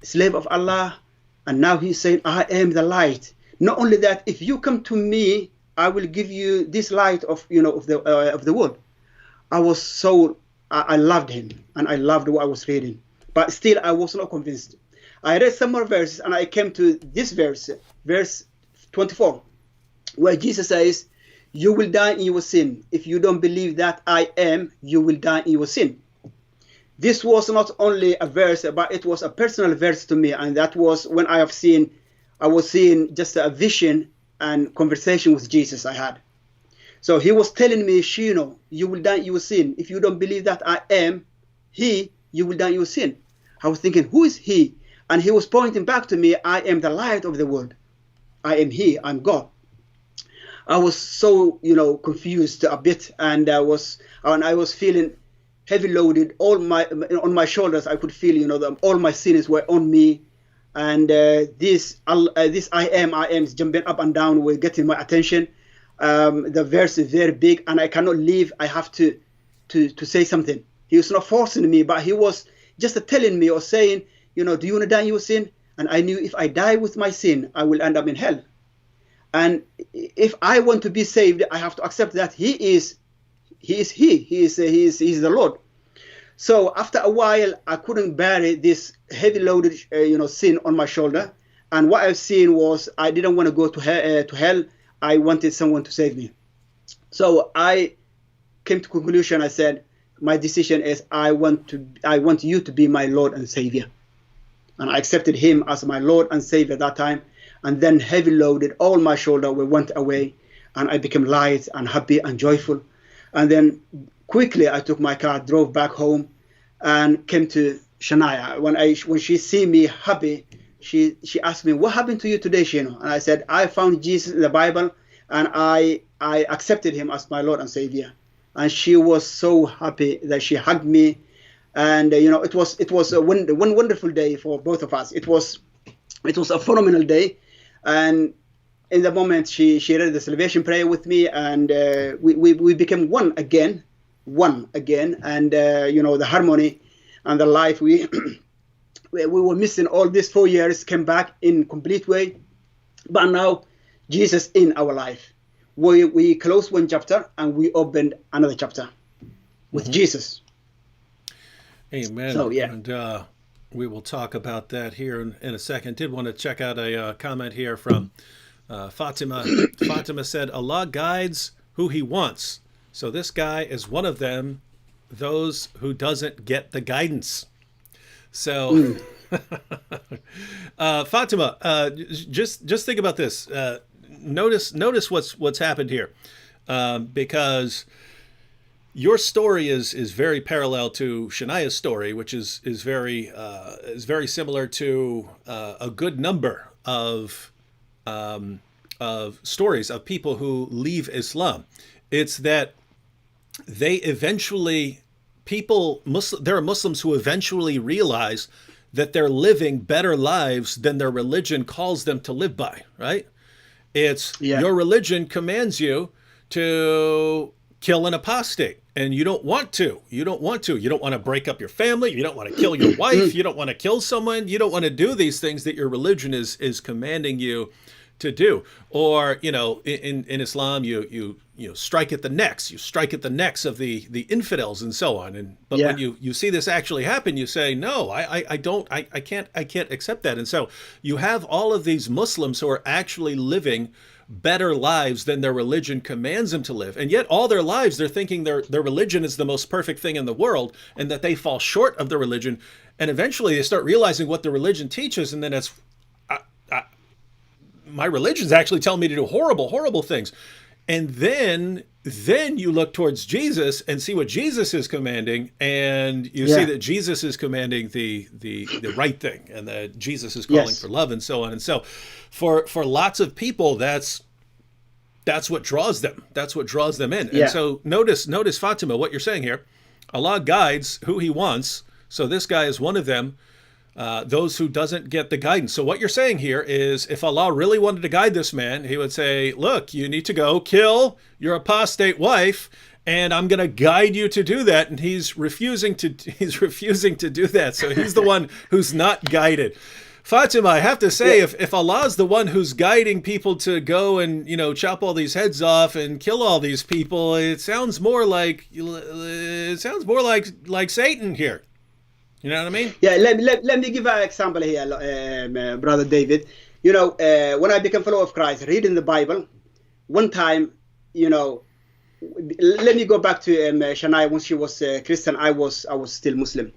slave of Allah, and now he's saying, I am the light. Not only that, if you come to me, I will give you this light of the world. I loved him, and I loved what I was reading, but still I was not convinced. I read some more verses, and I came to this verse 24, where Jesus says, you will die in your sin. If you don't believe that I am, you will die in your sin. This was not only a verse, but it was a personal verse to me, and that was when I was seeing just a vision and conversation with Jesus I had. So he was telling me, Shino, you will die in your sin. If you don't believe that I am he, you will die in your sin. I was thinking, who is he? And he was pointing back to me, I am the light of the world. I am he, I'm God. I was so, confused a bit, and I was feeling heavy loaded on my shoulders. I could feel, all my sins were on me, and this I am is jumping up and down, were getting my attention. The verse is very big, and I cannot leave. I have to say something. He was not forcing me, but he was just telling me or saying, do you want to die in your sin? And I knew if I die with my sin, I will end up in hell. And if I want to be saved, I have to accept that he is the Lord. So after a while, I couldn't bear this heavy loaded, sin on my shoulder, And what I've seen was I didn't want to go to hell. I wanted someone to save me. So I came to conclusion. I said, my decision is I want you to be my Lord and Savior. And I accepted him as my Lord and Savior at that time. And then heavy loaded, all my shoulder went away, and I became light and happy and joyful. And then quickly I took my car, drove back home, and came to Shania. When she see me happy, she asked me, what happened to you today, Shino? And I said, I found Jesus in the Bible, and I accepted him as my Lord and Savior. And she was so happy that she hugged me. And it was a one wonderful day for both of us. It was a phenomenal day. And in the moment, she read the salvation prayer with me, and we became one again. And the harmony and the life we were missing all these 4 years came back in complete way. But now Jesus in our life, we closed one chapter and we opened another chapter with Jesus. Amen. So yeah. And we will talk about that here in a second. Did want to check out a comment here from Fatima. Fatima said, Allah guides who he wants. So this guy is one of them, those who doesn't get the guidance. So Fatima, just think about this. Notice what's happened here, because your story is very parallel to Shania's story, which is very similar to a good number of stories of people who leave Islam. It's that they eventually there are Muslims who eventually realize that they're living better lives than their religion calls them to live by, right? It's your religion commands you to kill an apostate, and you don't want to. You don't want to break up your family. You don't want to kill your wife. You don't want to kill someone. You don't want to do these things that your religion is commanding you to do. Or, in Islam, you strike at the necks. You strike at the necks of the infidels and so on. But when you see this actually happen, you say, no, I can't accept that. And so you have all of these Muslims who are actually living better lives than their religion commands them to live. And yet all their lives, they're thinking their religion is the most perfect thing in the world, and that they fall short of the religion. And eventually they start realizing what the religion teaches. And then it's, my religion's actually telling me to do horrible, horrible things. And then you look towards Jesus and see what Jesus is commanding, and you see that Jesus is commanding the right thing, and that Jesus is calling for love and so on. And so for lots of people, that's what draws them. That's what draws them in. And so notice Fatima, what you're saying here. Allah guides who he wants. So this guy is one of them. Those who doesn't get the guidance. So what you're saying here is, if Allah really wanted to guide this man, he would say, look, you need to go kill your apostate wife, and I'm going to guide you to do that. And he's refusing to do that. So he's the one who's not guided. Fatima, I have to say, if Allah is the one who's guiding people to go and, chop all these heads off and kill all these people, it sounds more like Satan here. You know what I mean? Yeah, let me give an example here, Brother David. When I became a follower of Christ, reading the Bible, one time, let me go back to Shania. When she was Christian, I was still Muslim.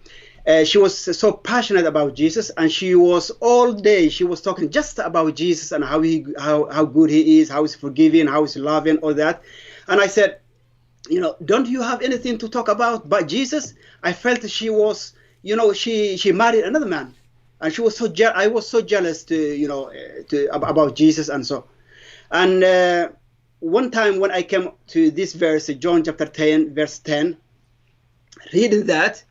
She was so passionate about Jesus, and she was all day, she was talking just about Jesus and how good he is, how he's forgiving, how he's loving, all that. And I said, don't you have anything to talk about but Jesus? I felt she was, she married another man, and she was so I was so jealous about Jesus and so. And one time when I came to this verse, John chapter 10, verse 10, reading that,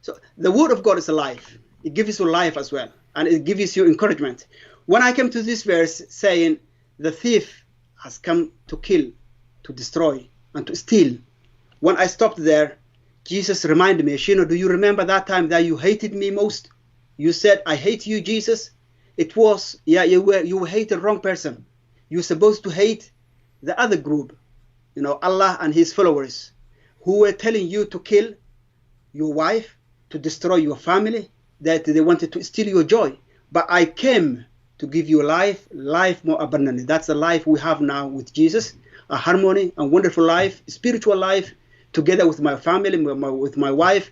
so the word of God is alive. It gives you life as well, and it gives you encouragement. When I came to this verse saying, the thief has come to kill, to destroy, and to steal, when I stopped there, Jesus reminded me, Shino, do you remember that time that you hated me most? You said, I hate you, Jesus. It was, you hate the wrong person. You're supposed to hate the other group, Allah and his followers, who were telling you to kill your wife, to destroy your family, that they wanted to steal your joy. But I came to give you life, life more abundantly. That's the life we have now with Jesus, a harmony, a wonderful life, spiritual life, together with my family, with my wife.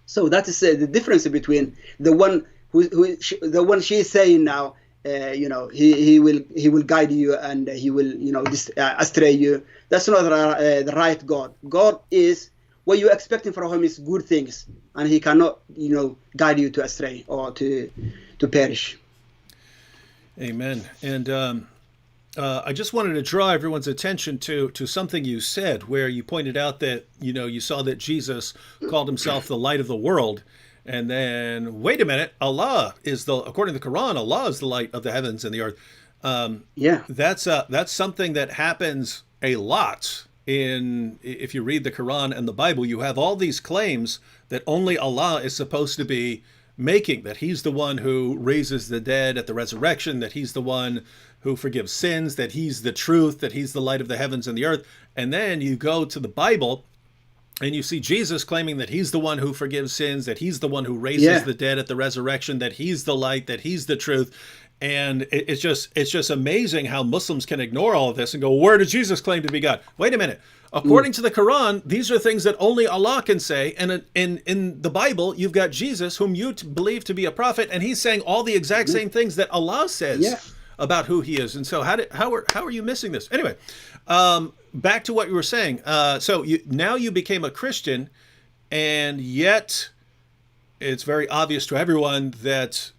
So that is the difference between the one the one she is saying now. He will guide you, and he will astray you. That's not the right God. God is what you're expecting from him is good things, and he cannot guide you to astray or to perish. Amen. And I just wanted to draw everyone's attention to something you said, where you pointed out that you saw that Jesus called himself the light of the world. And then, wait a minute, according to the Quran, Allah is the light of the heavens and the earth. That's something that happens a lot if you read the Quran and the Bible. You have all these claims that only Allah is supposed to be making, that he's the one who raises the dead at the resurrection, that he's the one who forgives sins, that he's the truth, that he's the light of the heavens and the earth. And then you go to the Bible, and you see Jesus claiming that he's the one who forgives sins, that he's the one who raises the dead at the resurrection, that he's the light, that he's the truth. And it's just amazing how Muslims can ignore all of this and go, where did Jesus claim to be God? Wait a minute. According to the Quran, these are things that only Allah can say. And in the Bible, you've got Jesus, whom you believe to be a prophet, and he's saying all the exact same things that Allah says about who he is. And so how are you missing this? Anyway, back to what you were saying. So now you became a Christian, and yet it's very obvious to everyone that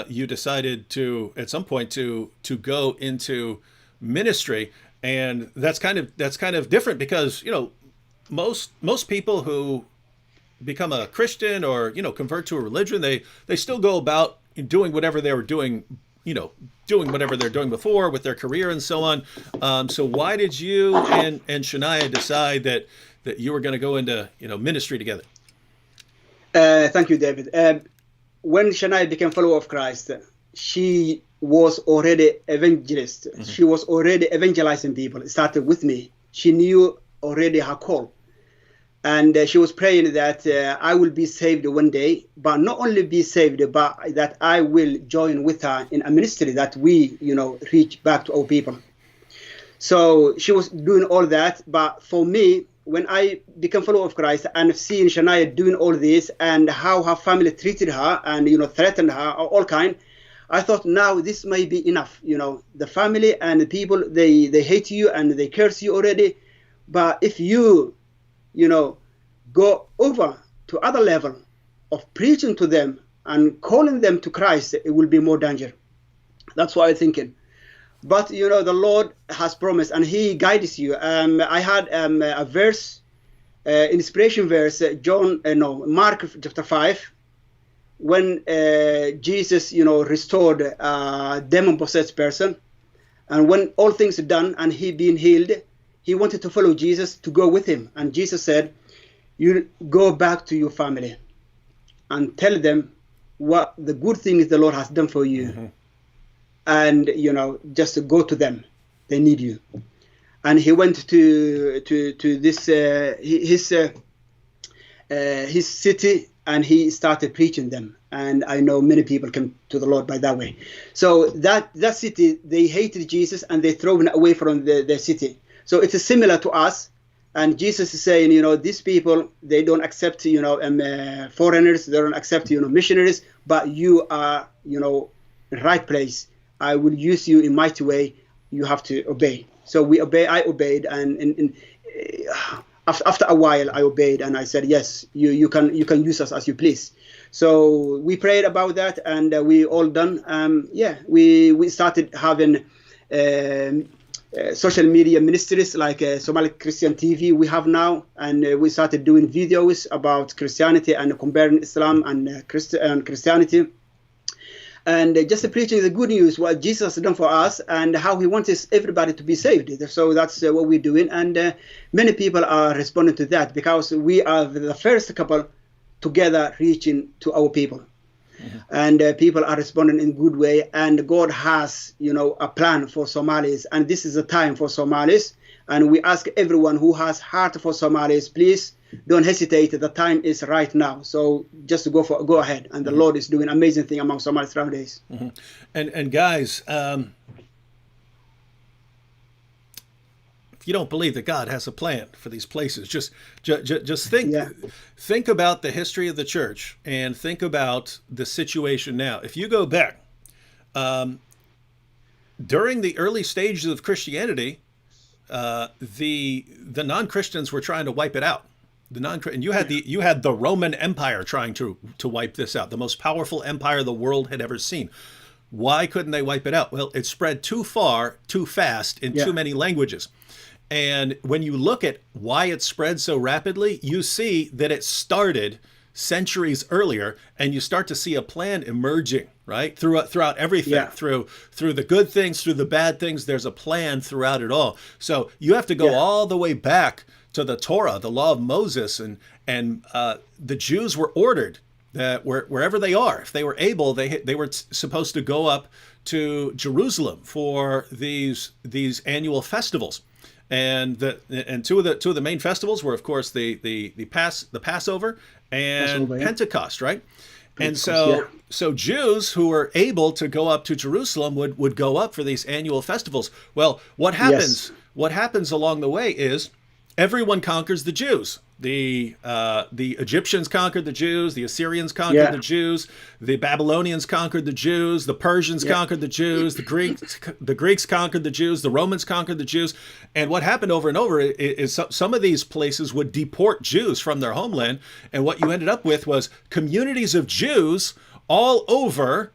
you decided to, at some point, to go into ministry, and that's kind of different because most people who become a Christian or convert to a religion, they still go about doing whatever they were doing, doing whatever they're doing before with their career and so on. So why did you and Shania decide that you were going to go into ministry together? Thank you, David. When Shania became follower of Christ, she was already evangelist. Mm-hmm. She was already evangelizing people. It started with me. She knew already her call. And she was praying that I will be saved one day, but not only be saved, but that I will join with her in a ministry that we, reach back to our people. So she was doing all that. But for me, when I became follower of Christ and seeing Shania doing all this and how her family treated her and, threatened her, all kind, I thought now this may be enough. The family and the people, they hate you and they curse you already. But if you go over to other level of preaching to them and calling them to Christ, it will be more danger. That's what I'm thinking. But, the Lord has promised and he guides you. I had a verse, inspiration verse, Mark chapter 5, when Jesus, restored a demon-possessed person. And when all things are done and he being healed, he wanted to follow Jesus to go with him. And Jesus said, you go back to your family and tell them what the good things the Lord has done for you. Mm-hmm. And, just go to them. They need you. And he went to this, his city, and he started preaching them. And I know many people came to the Lord by that way. So that city, they hated Jesus and they thrown away from their city. So it is similar to us. And Jesus is saying, these people, they don't accept, foreigners, they don't accept, missionaries, but you are, right place. I will use you in mighty way. You have to obey. So I obeyed, and after a while I obeyed, and I said, yes, you can use us as you please. So we prayed about that, and we all done. We started having social media ministries like Somali Christian TV we have now, and we started doing videos about Christianity and comparing Islam and Christianity. And just preaching the good news, what Jesus has done for us and how he wants everybody to be saved. So that's what we're doing. And many people are responding to that because we are the first couple together reaching to our people. Mm-hmm. And people are responding in a good way. And God has, a plan for Somalis. And this is a time for Somalis. And we ask everyone who has heart for Somalis, please don't hesitate. The time is right now. So just to go ahead. And the Lord is doing amazing thing among Somalis nowadays. And guys, if you don't believe that God has a plan for these places, just think about the history of the church and think about the situation now. If you go back, during the early stages of Christianity, the non-Christians were trying to wipe it out. And you had the Roman Empire trying to wipe this out, the most powerful empire the world had ever seen. Why couldn't they wipe it out? Well, it spread too far, too fast, in too many languages. And when you look at why it spread so rapidly, you see that it started centuries earlier, and you start to see a plan emerging, right? Throughout everything, through the good things, through the bad things, there's a plan throughout it all. So you have to go all the way back to the Torah, the law of Moses, and the Jews were ordered that wherever they are, if they were able, they were supposed to go up to Jerusalem for these annual festivals. And two of the main festivals were, of course, the Passover and Pentecost, right? And so Jews who were able to go up to Jerusalem would go up for these annual festivals. Well, what happens? Yes. What happens along the way is everyone conquers the Jews. The Egyptians conquered the Jews, the Assyrians conquered the Jews, the Babylonians conquered the Jews, the Persians conquered the Jews, the Greeks conquered the Jews, the Romans conquered the Jews. And what happened over and over is some of these places would deport Jews from their homeland. And what you ended up with was communities of Jews all over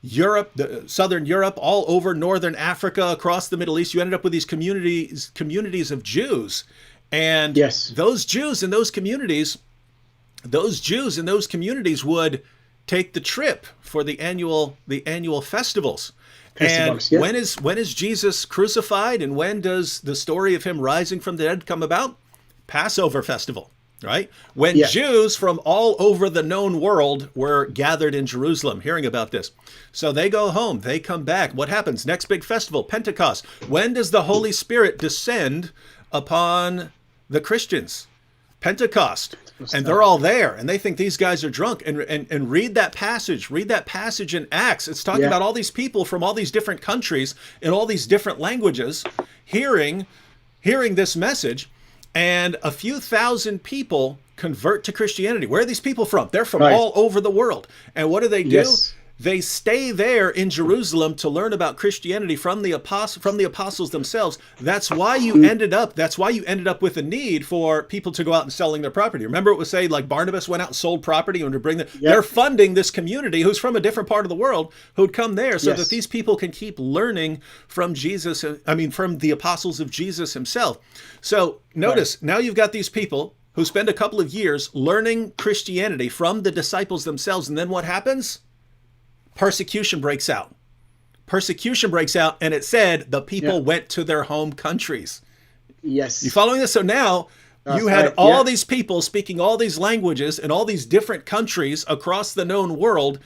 Europe, Southern Europe, all over Northern Africa, across the Middle East. You ended up with these communities of Jews. And those Jews in those communities would take the trip for the annual festivals. And when is Jesus crucified, and when does the story of him rising from the dead come about? Passover festival, right? When Jews from all over the known world were gathered in Jerusalem, hearing about this. So they go home, they come back. What happens? Next big festival, Pentecost. When does the Holy Spirit descend upon the Christians? Pentecost. And they're all there, and they think these guys are drunk. And read that passage in Acts. It's talking about all these people from all these different countries in all these different languages hearing this message, and a few thousand people convert to Christianity. Where are these people from? They're from all over the world. And what do? They stay there in Jerusalem to learn about Christianity from the apostles themselves. That's why you ended up with a need for people to go out and selling their property. Remember, it was say like Barnabas went out and sold property and to bring they're funding this community who's from a different part of the world who'd come there so that these people can keep learning from Jesus. From the apostles of Jesus himself. So notice now you've got these people who spend a couple of years learning Christianity from the disciples themselves, and then what happens? Persecution breaks out. And it said the people went to their home countries. Yes. You following this? So now you had all these people speaking all these languages in all these different countries across the known world,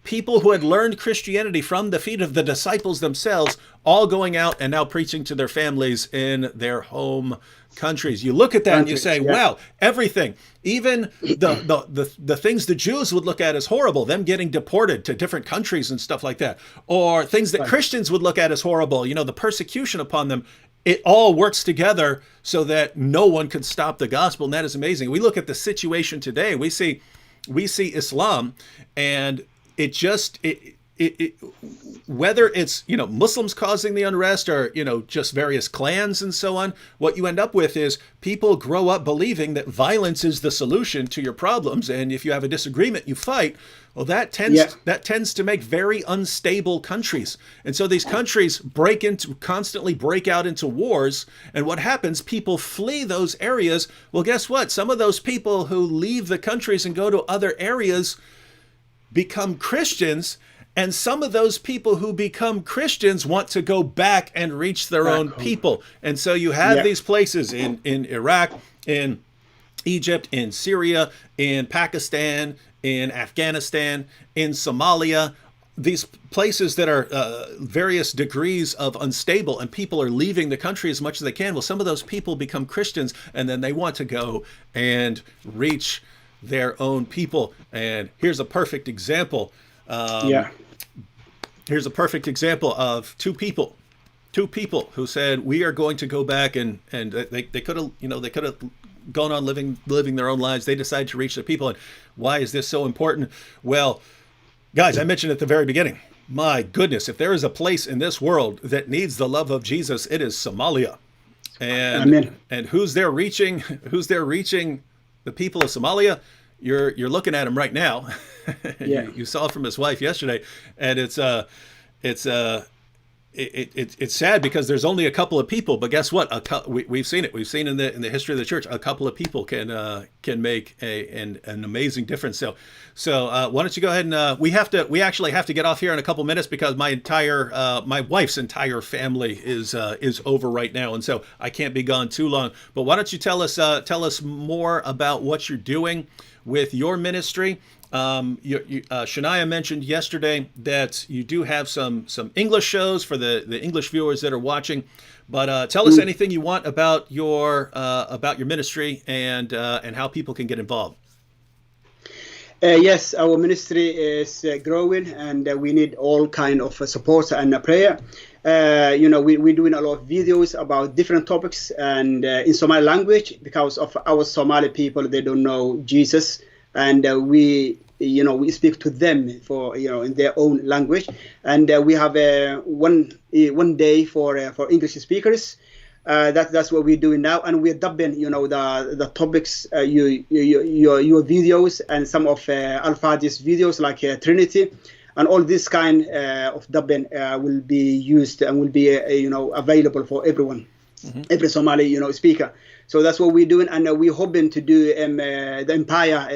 people who had learned Christianity from the feet of the disciples themselves, all going out and now preaching to their families in their home countries. You look at that and you say, wow, everything, even the things the Jews would look at as horrible, them getting deported to different countries and stuff like that, or things that Christians would look at as horrible, the persecution upon them, it all works together so that no one could stop the gospel. And that is amazing. We look at the situation today, we see Islam, and whether it's Muslims causing the unrest or just various clans and so on, what you end up with is people grow up believing that violence is the solution to your problems, and if you have a disagreement, you fight. Well, that tends to make very unstable countries, and so these countries constantly break out into wars. And what happens? People flee those areas. Well, guess what? Some of those people who leave the countries and go to other areas become Christians, and some of those people who become Christians want to go back and reach their own people. And so you have these places in Iraq, in Egypt, in Syria, in Pakistan, in Afghanistan, in Somalia, these places that are various degrees of unstable, and people are leaving the country as much as they can. Well, some of those people become Christians, and then they want to go and reach their own people. And here's a perfect example. Here's a perfect example of two people who said, we are going to go back, and they could have, they could have gone on living their own lives. They decided to reach their people. And why is this so important? Well, guys, I mentioned at the very beginning, my goodness, if there is a place in this world that needs the love of Jesus, it is Somalia. And Amen. And who's there reaching? Who's there reaching the people of Somalia? You're looking at him right now. Yeah. You saw it from his wife yesterday, and it's sad because there's only a couple of people, but guess what? We've seen it. We've seen in the history of the church, a couple of people can make an amazing difference. So why don't you go ahead and we actually have to get off here in a couple minutes because my wife's entire family is over right now, and so I can't be gone too long. But why don't you tell us more about what you're doing with your ministry? Shania mentioned yesterday that you do have some English shows for the English viewers that are watching, but tell us anything you want about your ministry and how people can get involved. Yes, our ministry is growing, and we need all kind of support and prayer. We're doing a lot of videos about different topics and in Somali language, because of our Somali people, they don't know Jesus, and we speak to them for in their own language, and we have one day for English speakers. That's what we're doing now, and we're dubbing the topics, your videos, and some of Al-Fadi's videos like Trinity, and all this kind of dubbing will be used and will be available for everyone, every Somali speaker. So that's what we're doing, and we're hoping to do the Empire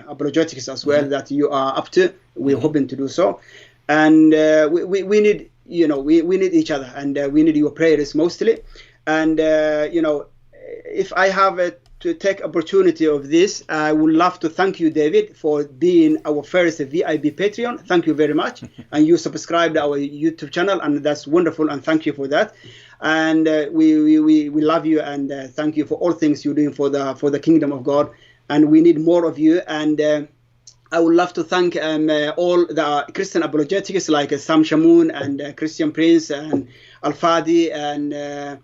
apologetics as well, that you are up to. We're hoping to do so, and we need we need each other, and we need your prayers mostly. And if I have to take opportunity of this, I would love to thank you, David, for being our first VIP Patreon. Thank you very much, and you subscribed our YouTube channel, and that's wonderful, and thank you for that. And we love you, and thank you for all things you're doing for the kingdom of God, and we need more of you. And I would love to thank all the Christian apologetics like Sam Shamoun and Christian Prince and Al-Fadi and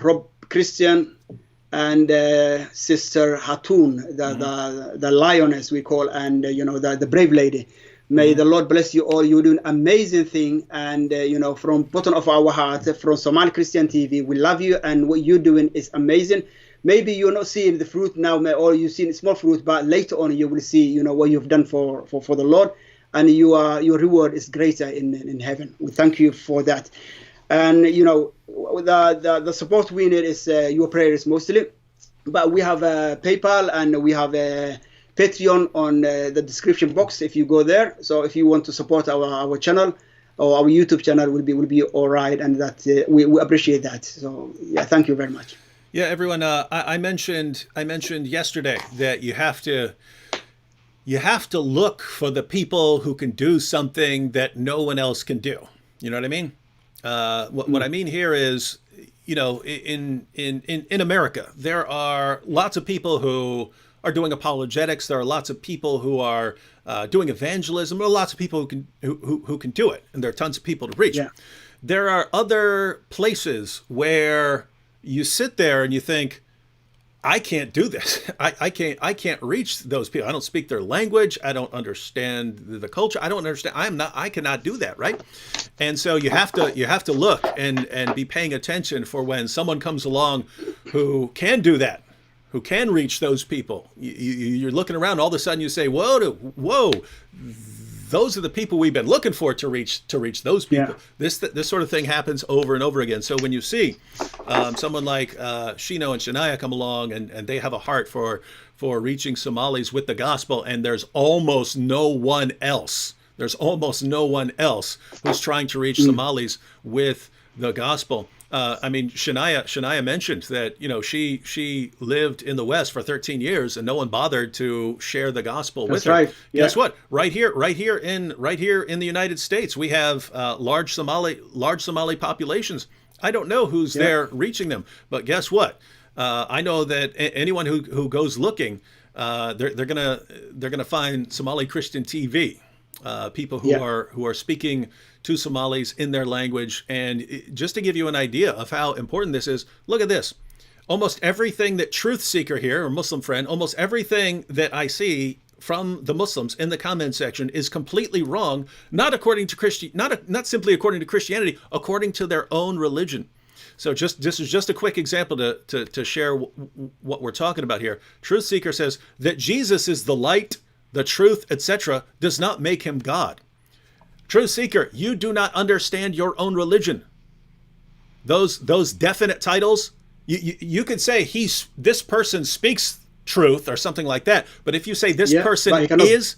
Rob Christian and Sister Hatun, the lioness we call, and the brave lady. May the Lord bless you all. You're doing amazing thing, and from bottom of our heart, from Somali Christian TV, we love you, and what you're doing is amazing. Maybe you're not seeing the fruit now, or you've seen small fruit, but later on you will see, what you've done for the Lord, and your reward is greater in heaven. We thank you for that. And the support we need is your prayers mostly, but we have a PayPal and we have a Patreon on the description box if you go there. So if you want to support our channel or our YouTube channel, will be all right, and that we appreciate that. So yeah, thank you very much. Yeah, everyone. I mentioned yesterday that you have to look for the people who can do something that no one else can do. You know what I mean? What I mean here is, in America, there are lots of people who are doing apologetics. There are lots of people who are doing evangelism. There are lots of people who can do it, and there are tons of people to reach. Yeah. There are other places where you sit there and you think, I can't do this. I can't reach those people. I don't speak their language. I don't understand the culture. I don't understand. I cannot do that, right? And so you have to look and be paying attention for when someone comes along who can do that, who can reach those people. You're looking around, all of a sudden you say, whoa, those are the people we've been looking for to reach those people. Yeah. This sort of thing happens over and over again. So when you see someone like Shino and Shania come along and they have a heart for reaching Somalis with the gospel, and there's almost no one else who's trying to reach Somalis with the gospel. I mean, Shania mentioned that, you know, she lived in the West for 13 years and no one bothered to share the gospel with That's her. right. Yeah. Guess what? Right here in the United States, we have large Somali populations. I don't know who's there reaching them, but guess what? I know that anyone who goes looking, they're gonna find Somali Christian TV, people who are speaking to Somalis in their language. And just to give you an idea of how important this is, look at this. Almost everything that Truth Seeker here, or Muslim friend, almost everything that I see from the Muslims in the comment section is completely wrong, not according to not simply according to Christianity, according to their own religion. So this is just a quick example to share what we're talking about here. Truth Seeker says that Jesus is the light, the truth, etc., does not make him God. Truth Seeker, you do not understand your own religion. Those definite titles, you could say this person speaks truth or something like that. But if you say this person is,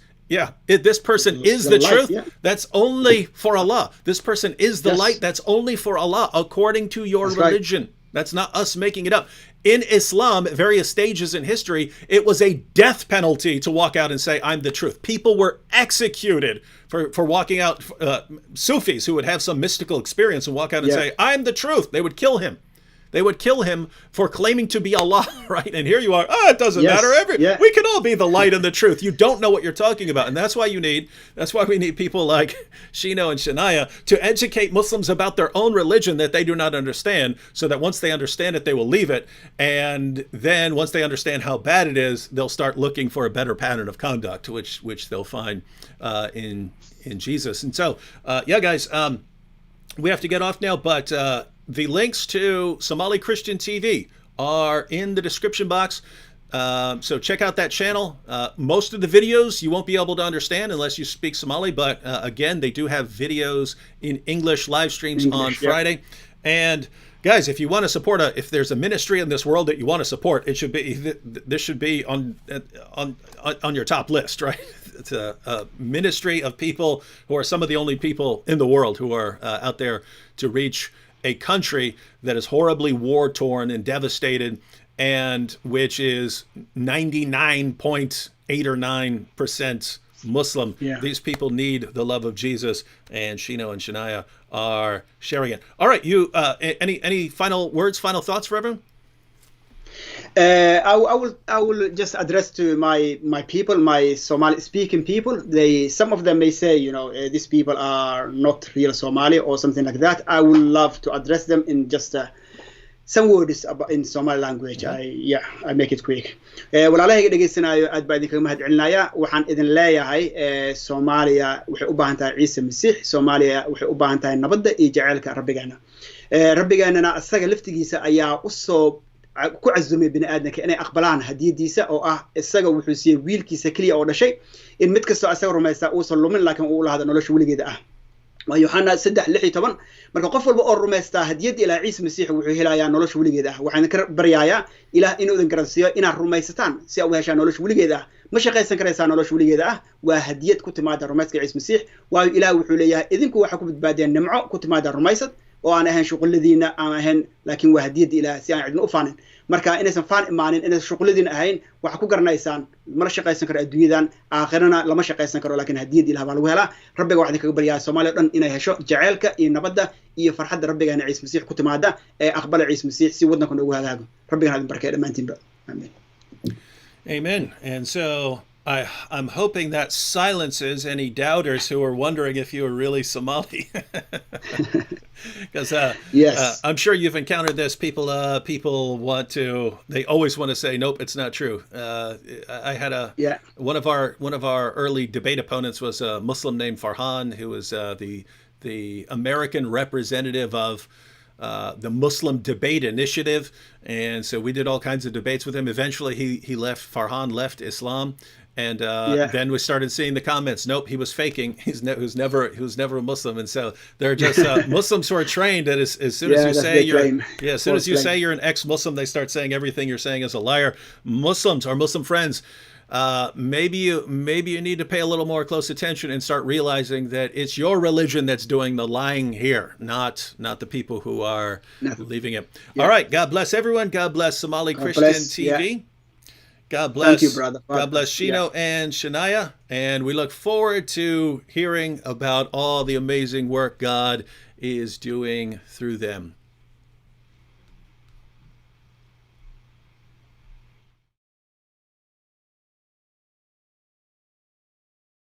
this person is the truth, that's only for Allah. This person is the light, that's only for Allah, according to your religion. Right. That's not us making it up. In Islam, at various stages in history, it was a death penalty to walk out and say, I'm the truth. People were executed for walking out. Sufis who would have some mystical experience and walk out and say, I'm the truth. They would kill him. They would kill him for claiming to be Allah, right? And here you are, it doesn't matter. We can all be the light and the truth. You don't know what you're talking about. And that's why we need people like Shino and Shania to educate Muslims about their own religion that they do not understand, so that once they understand it, they will leave it. And then once they understand how bad it is, they'll start looking for a better pattern of conduct, which they'll find in Jesus. And so, guys, we have to get off now, but the links to Somali Christian TV are in the description box. So check out that channel. Most of the videos you won't be able to understand unless you speak Somali, but again, they do have videos in English live streams on Friday. And guys, if you want to support if there's a ministry in this world that you want to support, it should be this should be on your top list, right? It's a ministry of people who are some of the only people in the world who are out there to reach a country that is horribly war-torn and devastated, and which is 99.8 or 9% Muslim. These people need the love of Jesus, and Shino and Shania are sharing it. All right, you any final words, final thoughts for everyone? I will just address to my people, my Somali speaking people. Some of them may say, these people are not real Somali or something like that. I would love to address them in just some words in Somali language. I make it quick. walaalahayga dhegeysanaayo aad baa idinkaga mahad celinaya. Waxaan idin leeyahay Soomaaliya waxay u baahan tahay Ciise Masiix. Soomaaliya waxay u baahan tahay nabadda iyo jaceylka rabbigeena. Rabbigeena asaga laftigiisa ayaa u soo ku cazumay bini aadamka inay aqbalaan hadiyadiisa oo isaga wuxuu siiyay wiilkiisa kaliya oo dhashay in mid kastoo asaga rumaysta uusan lumin laakiin uu lahaado nolosha weligeeda ويوحنا 3:16 marka qof walba oo rumaysta hadiyad ilaa Ciise Masiix wuxuu helayaa nolosha weligeeda waxaan ka baryayaa ilaah inuu idin garansiyo inaad rumaysataan si aad u heshaan nolosha weligeeda ma shaqaysan karaysaa nolosha weligeeda waa hadiyad ku timaada rumayska Ciise Masiix waayo ilaah wuxuu leeyahay idinku waxa ku badbaadeen nimco ku timaada rumaysad oo aan ahayn shuquladiina aan ahayn laakiin waa hadiyad ilaah si aan cidna u faanin marka inaysan faan imaanin inaysan shuquladiina ahayn waxa ku garanaysaan ma shaqaysan karo adduunyadan aakhirana lama shaqaysan karo laakiin hadiyad ilaah baa lagu helaa rabbiga waxaan kaga baryaa Soomaaliya dhan inay hesho jaceylka iyo nabadda iyo farxadda rabbigeena Ciise Masiix ku timaada ee aqbala Ciise Masiix si waddanka ugu hagaago rabbiga idin barkeeyo dhamaantiinba amen. Amen. And so I'm hoping that silences any doubters who are wondering if you are really Somali. Because I'm sure you've encountered this. People they always want to say, nope, it's not true. I had one of our early debate opponents was a Muslim named Farhan, who was the American representative of the Muslim Debate Initiative, And so we did all kinds of debates with him. Eventually, Farhan left Islam. And Yeah. then we started seeing the comments. Nope, he was faking. He was never a Muslim. And so they're just Muslims who are trained that as soon as you say as soon as you say you're an ex-Muslim, they start saying everything you're saying is a liar. Muslims, our Muslim friends, maybe you need to pay a little more close attention and start realizing that it's your religion that's doing the lying here, not the people who are leaving it. Yeah. All right. God bless everyone. God bless Somali Christian TV. Yeah. God bless. Thank you, brother. God bless Shino and Shania. And we look forward to hearing about all the amazing work God is doing through them.